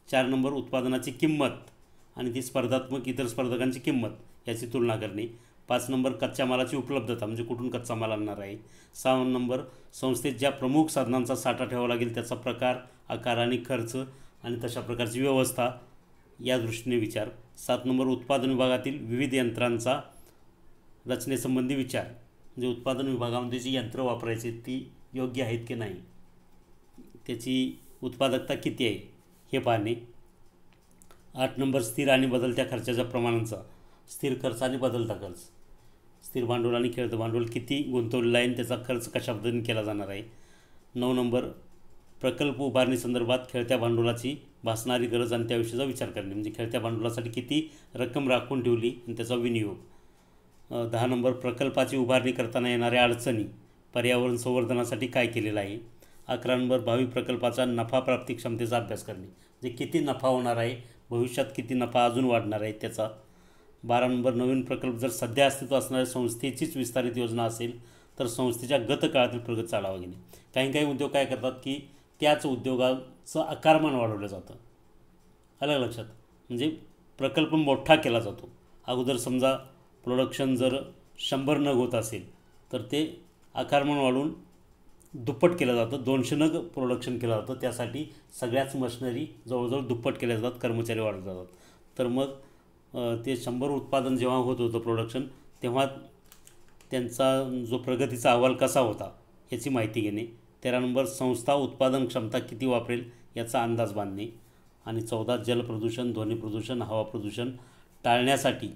4 नंबर उत्पादनाची किंमत आणि ती स्पर्धात्मक इतर स्पर्धकांची किंमत याची तुलना करणे. 5 नंबर कच्च्या मालाची उपलब्धता, म्हणजे कुठून कच्चा माल आणणार आहे. 6 नंबर संस्थेत ज्या प्रमुख साधनांचा साठा ठेवावा लागेल त्याचा प्रकार, आकार आणि खर्च आणि तशा प्रकारची व्यवस्था या दृष्टीने विचार. 7 नंबर उत्पादन विभागातील विविध यंत्रांचा रचनेसंबंधी विचार, म्हणजे उत्पादन विभागामध्ये जी यंत्र वापरायची ती योग्य आहेत की नाही, त्याची उत्पादकता किती आहे हे पाहणे. 8 नंबर स्थिर आणि बदलत्या खर्चाच्या प्रमाणांचा, स्थिर खर्च आणि बदलता खर्च, स्थिर भांडवल आणि खेळतं भांडवल किती गुंतवलेलं आहे आणि त्याचा खर्च कशा पद्धतीने केला जाणार आहे. 9 नंबर प्रकल्प उभारणी संदर्भात खेळत्या भांडवलाची भासणारी गरज आणि त्याविषयीचा विचार करणे, म्हणजे खेळत्या भांडवलासाठी किती रक्कम राखून ठेवली आणि त्याचा विनियोग. 10 नंबर, प्रकल्पाची उभारणी करताना येणाऱ्या अडचणी, पर्यावरण संवर्धनासाठी काय केलेलं आहे. 11 नंबर, भावी प्रकल्पाचा नफा प्राप्ती क्षमतेचा अभ्यास करणे, म्हणजे किती नफा होणार आहे, भविष्यात किती नफा अजून वाढणार आहे त्याचा. 12 नंबर, नवीन प्रकल्प जर सध्या अस्तित्व असणाऱ्या संस्थेचीच विस्तारित योजना असेल तर संस्थेच्या गत काळातील प्रगतीचा आढावा घेणे. काही उद्योग काय करतात की त्याच उद्योगाचं आकारमान वाढवलं जातं. आलं लक्षात, म्हणजे प्रकल्प मोठा केला जातो. अगोदर समजा प्रोडक्शन जर 100 नग होत असेल तर ते आकारमान वाढवून दुप्पट केलं जातं, 200 नग प्रोडक्शन केलं जातं. त्यासाठी सगळ्याच मशिनरी जवळजवळ दुप्पट केल्या जातात, कर्मचारी वाढवले जातात. तर मग ते 100 उत्पादन जेव्हा होत होतं प्रोडक्शन, तेव्हा त्यांचा जो प्रगतीचा अहवाल कसा होता याची माहिती घेणे. 13 नंबर, संस्था उत्पादन क्षमता किती वापरेल याचा अंदाज बांधणे. आणि 14, जलप्रदूषण, ध्वनी प्रदूषण, हवा प्रदूषण टाळण्यासाठी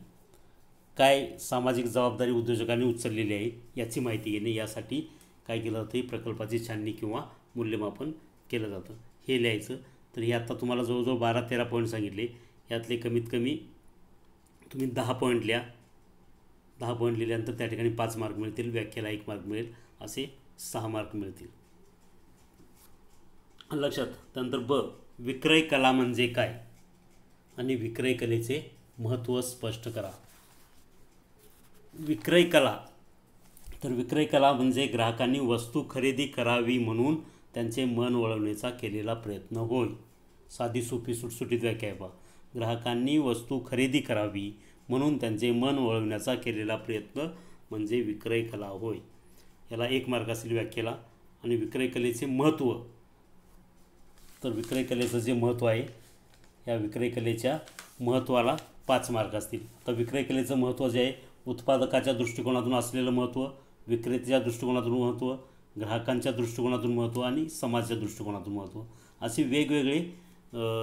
काय सामाजिक जबाबदारी उद्योजकांनी उचललेली आहे याची माहिती घेणे. यासाठी काय केलं जातं, प्रकल्पाची छाननी किंवा मूल्यमापन केलं जातं, हे लिहायचं. तर हे आता तुम्हाला जवळजवळ 12-13 पॉईंट सांगितले. यातले कमीत कमी तुम्ही 10 पॉईंट लिहा. 10 पॉईंट लिहिल्यानंतर त्या ठिकाणी 5 मार्क मिळतील, व्याख्येला 1 मार्क मिळेल, असे 6 मार्क मिळतील. लक्षात. त्यानंतर विक्रय कला म्हणजे काय आणि विक्रय कलेचे महत्त्व स्पष्ट करा. विक्रय कला, तर विक्रय कला म्हणजे ग्राहकांनी वस्तू खरेदी करावी म्हणून त्यांचे मन वळवण्याचा केलेला प्रयत्न होय. साधी सोपी सुटसुटीत व्याख्या आहे. ग्राहकांनी वस्तू खरेदी करावी म्हणून त्यांचे मन वळवण्याचा केलेला प्रयत्न म्हणजे विक्रय कला होय. याला 1 मार्क असेल व्याख्येला. आणि विक्रय कलेचे महत्त्व, तर विक्रय कलेचं जे महत्त्व आहे, या विक्रय कलेच्या महत्त्वाला 5 मार्क असतील. तर विक्रय कलेचं महत्त्व जे आहे, उत्पादकाच्या दृष्टिकोनातून असलेलं महत्त्व, विक्रेत्याच्या दृष्टिकोनातून महत्त्व, ग्राहकांच्या दृष्टिकोनातून महत्त्व आणि समाजाच्या दृष्टिकोनातून महत्त्व, असे वेगवेगळे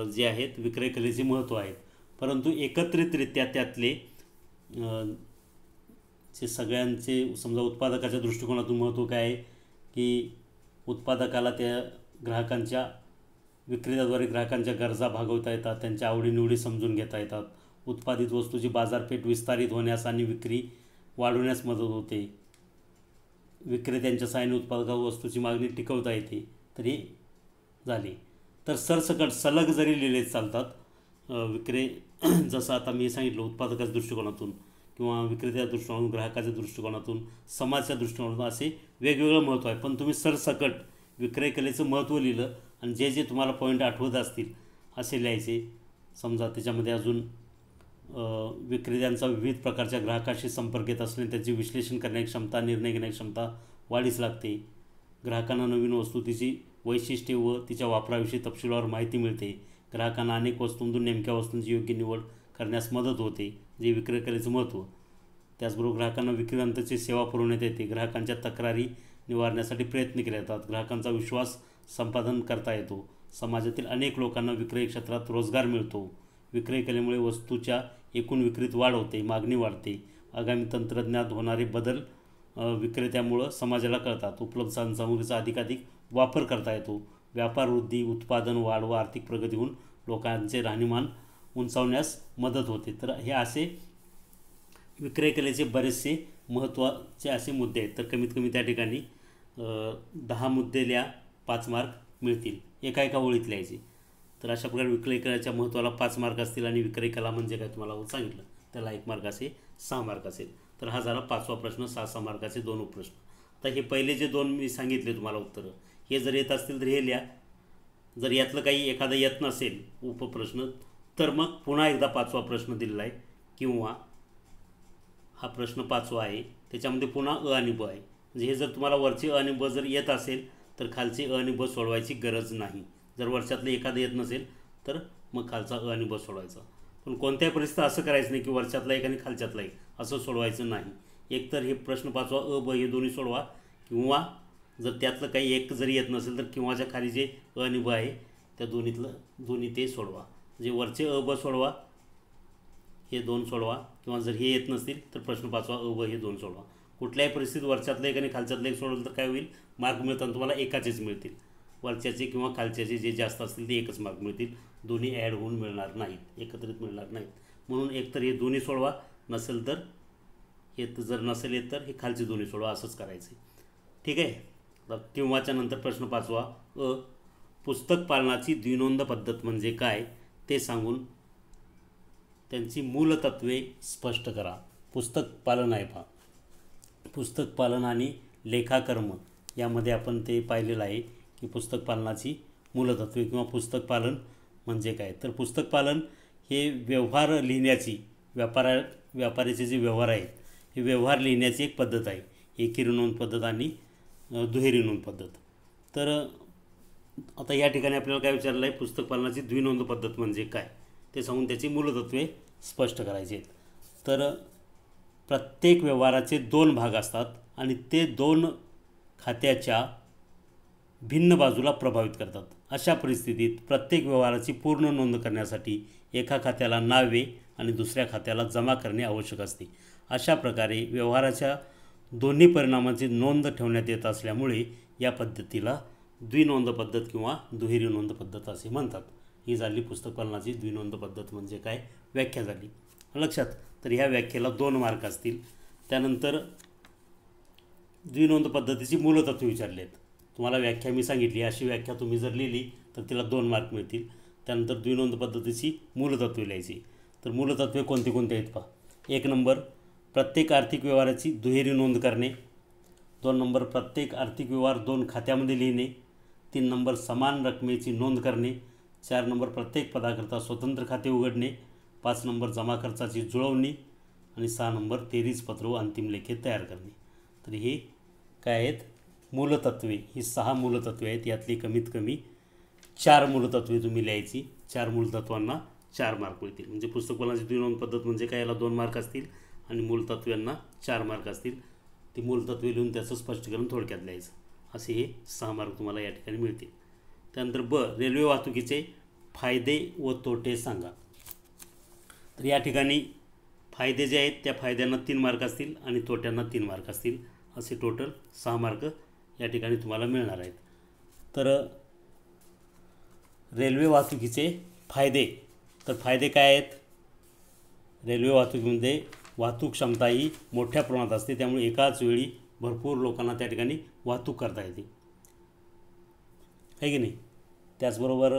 जे आहेत विक्रय कलेचे महत्त्व आहेत. परंतु एकत्रितरित्या त्यातले जे सगळ्यांचे, समजा उत्पादकाच्या दृष्टिकोनातून महत्त्व काय आहे की उत्पादकाला त्या ग्राहकांच्या, विक्रेत्याद्वारे ग्राहकांच्या गरजा भागवता येतात, त्यांच्या आवडीनिवडी समजून घेता येतात, उत्पादित वस्तूची बाजारपेठ विस्तारित होण्यास आणि विक्री वाढवण्यास मदत होते, विक्रेत्यांच्या सहाय्याने उत्पादक वस्तूची मागणी टिकवता येते. तर हे झाले. तर सरसकट सलग जरी लिहिले चालतात जसं आता मी सांगितलं, उत्पादकाच्या दृष्टिकोनातून किंवा विक्रेत्याच्या दृष्टिकोनातून, ग्राहकाच्या दृष्टिकोनातून, समाजाच्या दृष्टिकोनातून, असे वेगवेगळं महत्त्व आहे. पण तुम्ही सरसकट विक्रय कलेचं महत्त्व लिहिलं आणि जे तुम्हाला पॉईंट आठवत असतील असे लिहायचे. समजा त्याच्यामध्ये अजून विक्रेत्यांचा विविध प्रकारच्या ग्राहकाशी संपर्क येत असणे, त्याचे विश्लेषण करण्याची क्षमता, निर्णय घेण्याची क्षमता वाढीस लागते. ग्राहकांना नवीन वस्तू, तिची वैशिष्ट्ये व तिच्या वापराविषयी तपशीलवार माहिती मिळते. ग्राहकांना अनेक वस्तूंतून नेमक्या वस्तूंची योग्य निवड करण्यास मदत होते, जे विक्रय कलेचं महत्त्व. त्याचबरोबर ग्राहकांना विक्रीनंतरची सेवा पुरवण्यात येते. ग्राहकांच्या तक्रारी निवारण्यासाठी प्रयत्न केले जातात. ग्राहकांचा विश्वास संपादन करता येतो. समाजातील अनेक लोकांना विक्रय क्षेत्रात रोजगार मिळतो. विक्रय कलेमुळे वस्तूच्या एकूण विक्रीत वाढ होते, मागणी वाढते. आगामी तंत्रज्ञानात होणारे बदल विक्रेत्यामुळं समाजाला कळतात. उपलब्ध साधनसामुग्रीचा अधिकाधिक वापर करता येतो. व्यापार वृद्धी, उत्पादन वाढ व आर्थिक प्रगती होऊन लोकांचे राहणीमान उंचावण्यास मदत होते. तर हे असे विक्रय कलेचे बरेचसे महत्त्वाचे असे मुद्दे आहेत. तर कमीत कमी त्या ठिकाणी 10 मुद्दे लिहा, 5 मार्क मिळतील. एका ओळीत लिहायचे. तर अशा प्रकारे विक्रय कलेच्या महत्त्वाला 5 मार्क असतील आणि विक्रय कला म्हणजे काय तुम्हाला सांगितलं, त्याला 1 मार्क असे 6 मार्क असेल. तर हा झाला 5वा प्रश्न. 6 मार्काचे 2 उपप्रश्न. तर हे पहिले जे 2 मी सांगितले तुम्हाला उत्तरं, हे जर येत असतील तर हे लिहा. जर यातलं काही एखादं येत नसेल उपप्रश्न, तर मग पुन्हा एकदा 5वा प्रश्न दिलेला आहे, किंवा हा प्रश्न 5वा आहे, त्याच्यामध्ये पुन्हा अ आणि ब आहे. म्हणजे हे जर तुम्हाला वरचे अ आणि ब जर येत असेल तर खालचे अ आणि ब सोडवायची गरज नाही. जर वर्षातलं एखादं येत नसेल तर मग खालचा अ आणि ब सोडवायचा. पण कोणत्याही परिस्थितीत असं करायचं नाही की वरच्यातला एक आणि खालच्यातला एक असं सोडवायचं नाही. एकतर हे प्रश्न 5वा अ ब हे दोन्ही सोडवा, किंवा जर त्यातलं काही एक जरी येत नसेल तर किंवाच्या खाली जे अ आणि ब आहे त्या दोन्ही ते सोडवा. जे वरचे अ ब सोडवा, हे 2 सोडवा, किंवा जर हे येत नसतील तर प्रश्न 5वा अ ब हे 2 सोडवा. कुठल्याही परिस्थितीत वरच्यातलं एक आणि खालच्यातलं एक सोडवलं तर काय होईल, मार्क मिळताना तुम्हाला एकाचेच मिळतील. वरच्याचे किंवा खालच्याचे जे जास्त असतील ते एकच मार्क मिळतील, दोन्ही ॲड होऊन मिळणार नाहीत, एकत्रित मिळणार नाहीत. म्हणून एकतर हे दोन्ही सोडवा, नसेल तर हे जर नसेल येत तर हे खालचे दोन्ही सोडवा, असंच करायचं आहे. ठीक आहे. तर किंवाच्या नंतर प्रश्न 5वा, पुस्तक पालनाची द्विनोंद पद्धत म्हणजे काय ते सांगून त्यांची मूलतत्वे स्पष्ट करा. पुस्तक पालन आहे पहा, पुस्तक पालन आणि लेखाकर्म यामध्ये आपण ते पाहिलेलं आहे की पुस्तक पालनाची मूलतत्वे किंवा पुस्तक पालन म्हणजे काय. तर पुस्तक पालन हे व्यवहार लिहिण्याची, व्यापाराचे जे व्यवहार आहेत हे व्यवहार लिहिण्याची एक पद्धत आहे, एकेरी नोंद पद्धत आणि दुहेरी नोंद पद्धत. तर आता या ठिकाणी आपल्याला काय विचारलं आहे, पुस्तक पालनाची द्विनोंद पद्धत म्हणजे काय ते सांगून त्याची मूलतत्वे स्पष्ट करायची आहेत. तर प्रत्येक व्यवहाराचे 2 भाग असतात आणि ते 2 खात्याच्या भिन्न बाजूला प्रभावित करतात. अशा परिस्थितीत प्रत्येक व्यवहाराची पूर्ण नोंद करण्यासाठी एका खात्याला नावे आणि दुसऱ्या खात्याला जमा करणे आवश्यक असते. अशा प्रकारे व्यवहाराच्या दोन्ही परिणामांची नोंद ठेवण्यात येत असल्यामुळे या पद्धतीला द्विनोंद पद्धत किंवा दुहेरी नोंद पद्धत असे म्हणतात. ही झाली पुस्तक पालनाची द्विनोंद पद्धत म्हणजे काय व्याख्या झाली लक्षात. तर ह्या व्याख्येला 2 मार्क असतील. त्यानंतर द्विनोंद पद्धतीची मूलतत्वे विचारले आहेत. तुम्हाला व्याख्या मी सांगितली, अशी व्याख्या तुम्ही जर लिहिली तर तिला 2 मार्क मिळतील. त्यानंतर द्विनोंद पद्धतीची मूलतत्वे लिहायची. तर मूलतत्वे कोणती कोणती आहेत पहा. 1 नंबर, प्रत्येक आर्थिक व्यवहाराची दुहेरी नोंद करणे. 2 नंबर, प्रत्येक आर्थिक व्यवहार 2 खात्यामध्ये लिहिणे. 3 नंबर, समान रकमेची नोंद करणे. 4 नंबर, प्रत्येक पदाकरता स्वतंत्र खाते उघडणे. 5 नंबर, जमा खर्चाची जुळवणी. आणि 6 नंबर, तेरीजपत्र व अंतिम लेखे तयार करणे. तर हे काय आहेत मूलतत्वे. ही 6 मूलतत्वे आहेत. यातली कमीत कमी 4 मूलतत्वे तुम्ही लिहायची. 4 मूलतत्वांना 4 मार्क मिळतील. म्हणजे पुस्तक पालनाची द्विनोंद पद्धत म्हणजे काय, याला 2 मार्क असतील आणि मूलतत्वांना 4 मार्क असतील. ती मूलतत्वे लिहून त्याचं स्पष्टीकरण थोडक्यात लिहायचं. असे हे 6 मार्क तुम्हाला या ठिकाणी मिळतील. त्यानंतर रेल्वे वाहतुकीचे फायदे व तोटे सांगा. तर या ठिकाणी फायदे जे आहेत त्या फायद्यांना 3 मार्क असतील आणि तोट्यांना 3 मार्क असतील. असे टोटल 6 मार्क या ठिकाणी तुम्हाला मिळणार आहेत. तर रेल्वे वाहतुकीचे फायदे, तर फायदे काय आहेत. रेल्वे वाहतुकीमध्ये वाहतूक क्षमता ही मोठ्या प्रमाणात असते, त्यामुळे एकाच वेळी भरपूर लोकांना त्या ठिकाणी वाहतूक करता येते, आहे की नाही. त्याचबरोबर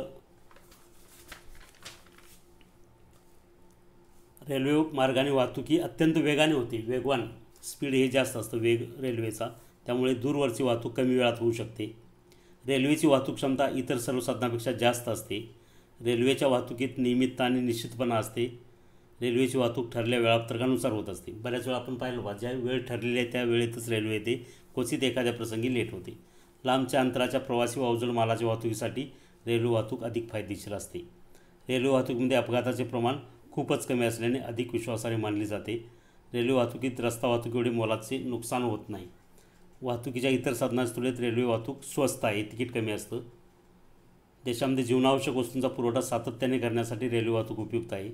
रेल्वे मार्गाने वाहतुकी अत्यंत वेगाने होते, वेगवान, स्पीड हे जास्त असतं वेग रेल्वेचा, त्यामुळे दूरवरची वाहतूक कमी वेळात होऊ शकते. रेल्वेची वाहतूक क्षमता इतर सर्व साधनांपेक्षा जास्त असते. रेल्वेच्या वाहतुकीत नियमितता आणि निश्चितपणा असते. रेल्वेची वाहतूक ठरलेल्या वेळापत्रकानुसार होत असते. बऱ्याच वेळा आपण पाहिलं बा, ज्या वेळ ठरलेली आहे त्या वेळेतच रेल्वे येते, क्वचित एखाद्या प्रसंगी लेट होते. लांबच्या अंतराच्या प्रवासी व अवजड मालाच्या वाहतुकीसाठी रेल्वे वाहतूक अधिक फायदेशीर असते. रेल्वे वाहतुकीमध्ये अपघाताचे प्रमाण खूपच कमी असल्याने अधिक विश्वासार्ह मानली जाते. रेल्वे वाहतुकीत रस्ता वाहतूक एवढे मोलाचे नुकसान होत नाही. वाहतुकीच्या इतर साधनांच्या तुलनेत रेल्वे वाहतूक स्वस्त आहे, तिकीट कमी असतं. देशामध्ये जीवनावश्यक वस्तूंचा पुरवठा सातत्याने करण्यासाठी रेल्वे वाहतूक उपयुक्त आहे.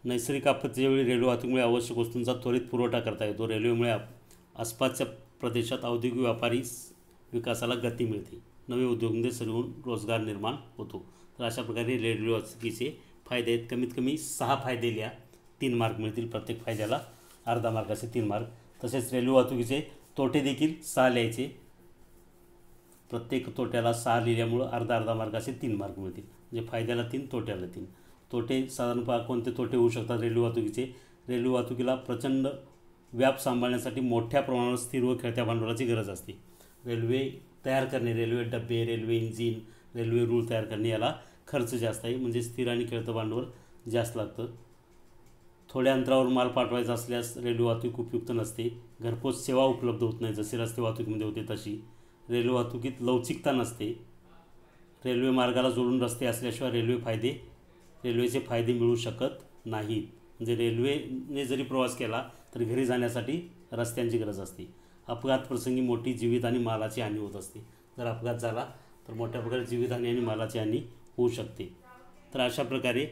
नैसर्गिक आपत्तीच्या वेळी रेल्वे वाहतुकीमुळे आवश्यक वस्तूंचा त्वरित पुरवठा करता येतो. रेल्वेमुळे आसपासच्या प्रदेशात औद्योगिक व्यापारी विकासाला गती मिळते. नवे उद्योगधंदे सुरू होऊन रोजगार निर्माण होतो. तर अशा प्रकारे रेल्वे वाहतुकीचे फायदे आहेत. कमीत कमी 6 फायदे लिहा, 3 मार्क मिळतील. प्रत्येक फायद्याला अर्धा मार्क असे 3 मार्क. तसेच रेल्वे वाहतुकीचे तोटे देखील 6 लिहायचे. प्रत्येक तोट्याला 6 लिहिल्यामुळं अर्धा मार्क असे 3 मार्क मिळतील. म्हणजे फायद्याला 3, तोट्याला 3. तोटे साधारणतः कोणते तोटे होऊ शकतात रेल्वे वाहतुकीचे. रेल्वे वाहतुकीला प्रचंड व्याप सांभाळण्यासाठी मोठ्या प्रमाणावर स्थिर व खेळत्या भांडवलाची गरज असते. रेल्वे तयार करणे, रेल्वे डबे, रेल्वे इंजिन, रेल्वे रूळ तयार करणे याला खर्च जास्त आहे, म्हणजे स्थिर आणि खेळतं भांडवल जास्त लागतं. थोड्या अंतरावर माल पाठवायचा असल्यास रेल्वे वाहतूक उपयुक्त नसते. घरपोच सेवा उपलब्ध होत नाही, जसे रस्ते वाहतुकीमध्ये होते तशी. रेल्वे वाहतुकीत लवचिकता नसते. रेल्वे मार्गाला जोडून रस्ते असल्याशिवाय रेल्वेचे फायदे मिळू शकत नाहीत. म्हणजे रेल्वेने जरी प्रवास केला तरी घरी जाण्यासाठी रस्त्यांची गरज असते. अपघात प्रसंगी मोठी जीवित आणि मालाची हानी होत असते. जर अपघात झाला तर मोठ्या प्रकारे जीवितहानी आणि मालाची हानी होऊ शकते. तर अशा प्रकारे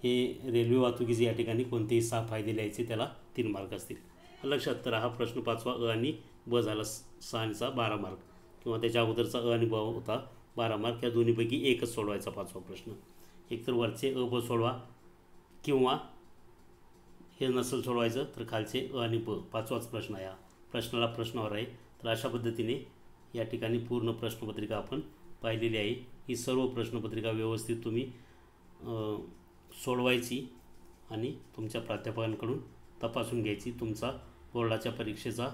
हे रेल्वे वाहतुकीचे या ठिकाणी कोणतेही 6 फायदे लिहायचे, त्याला 3 मार्क असतील लक्षात. तर हा प्रश्न 5वा आणि ब झाला 6 आणि 6 12 मार्क. किंवा त्याच्या अगोदरचा अ आणि ब होता 12 मार्क, या दोन्हीपैकी एकच सोडवायचा 5वा प्रश्न. एकतर वरचे अ ब सोडवा किंवा हे नसेल सोडवायचं तर खालचे अ आणि ब 5वाच प्रश्न आहे. हा प्रश्नाला प्रश्नावर आहे. तर अशा पद्धतीने या ठिकाणी पूर्ण प्रश्नपत्रिका आपण पाहिलेली आहे. ही सर्व प्रश्नपत्रिका व्यवस्थित तुम्ही सोडवायची आणि तुमच्या प्राध्यापकांकडून तपासून घ्यायची. तुमचा बोर्डाच्या परीक्षेचा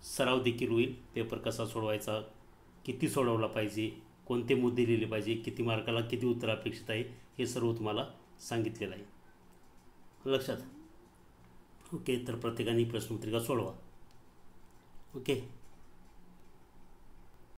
सराव देखील होईल. पेपर कसा सोडवायचा, किती सोडवला पाहिजे, कोणते मुद्दे लिहिले पाहिजे, किती मार्काला किती उत्तर अपेक्षित आहे, हे सर्व तुम्हाला सांगितलेलं आहे. लक्षात. ओके, तर प्रत्येकाने प्रश्नपत्रिका सोडवा. ओके.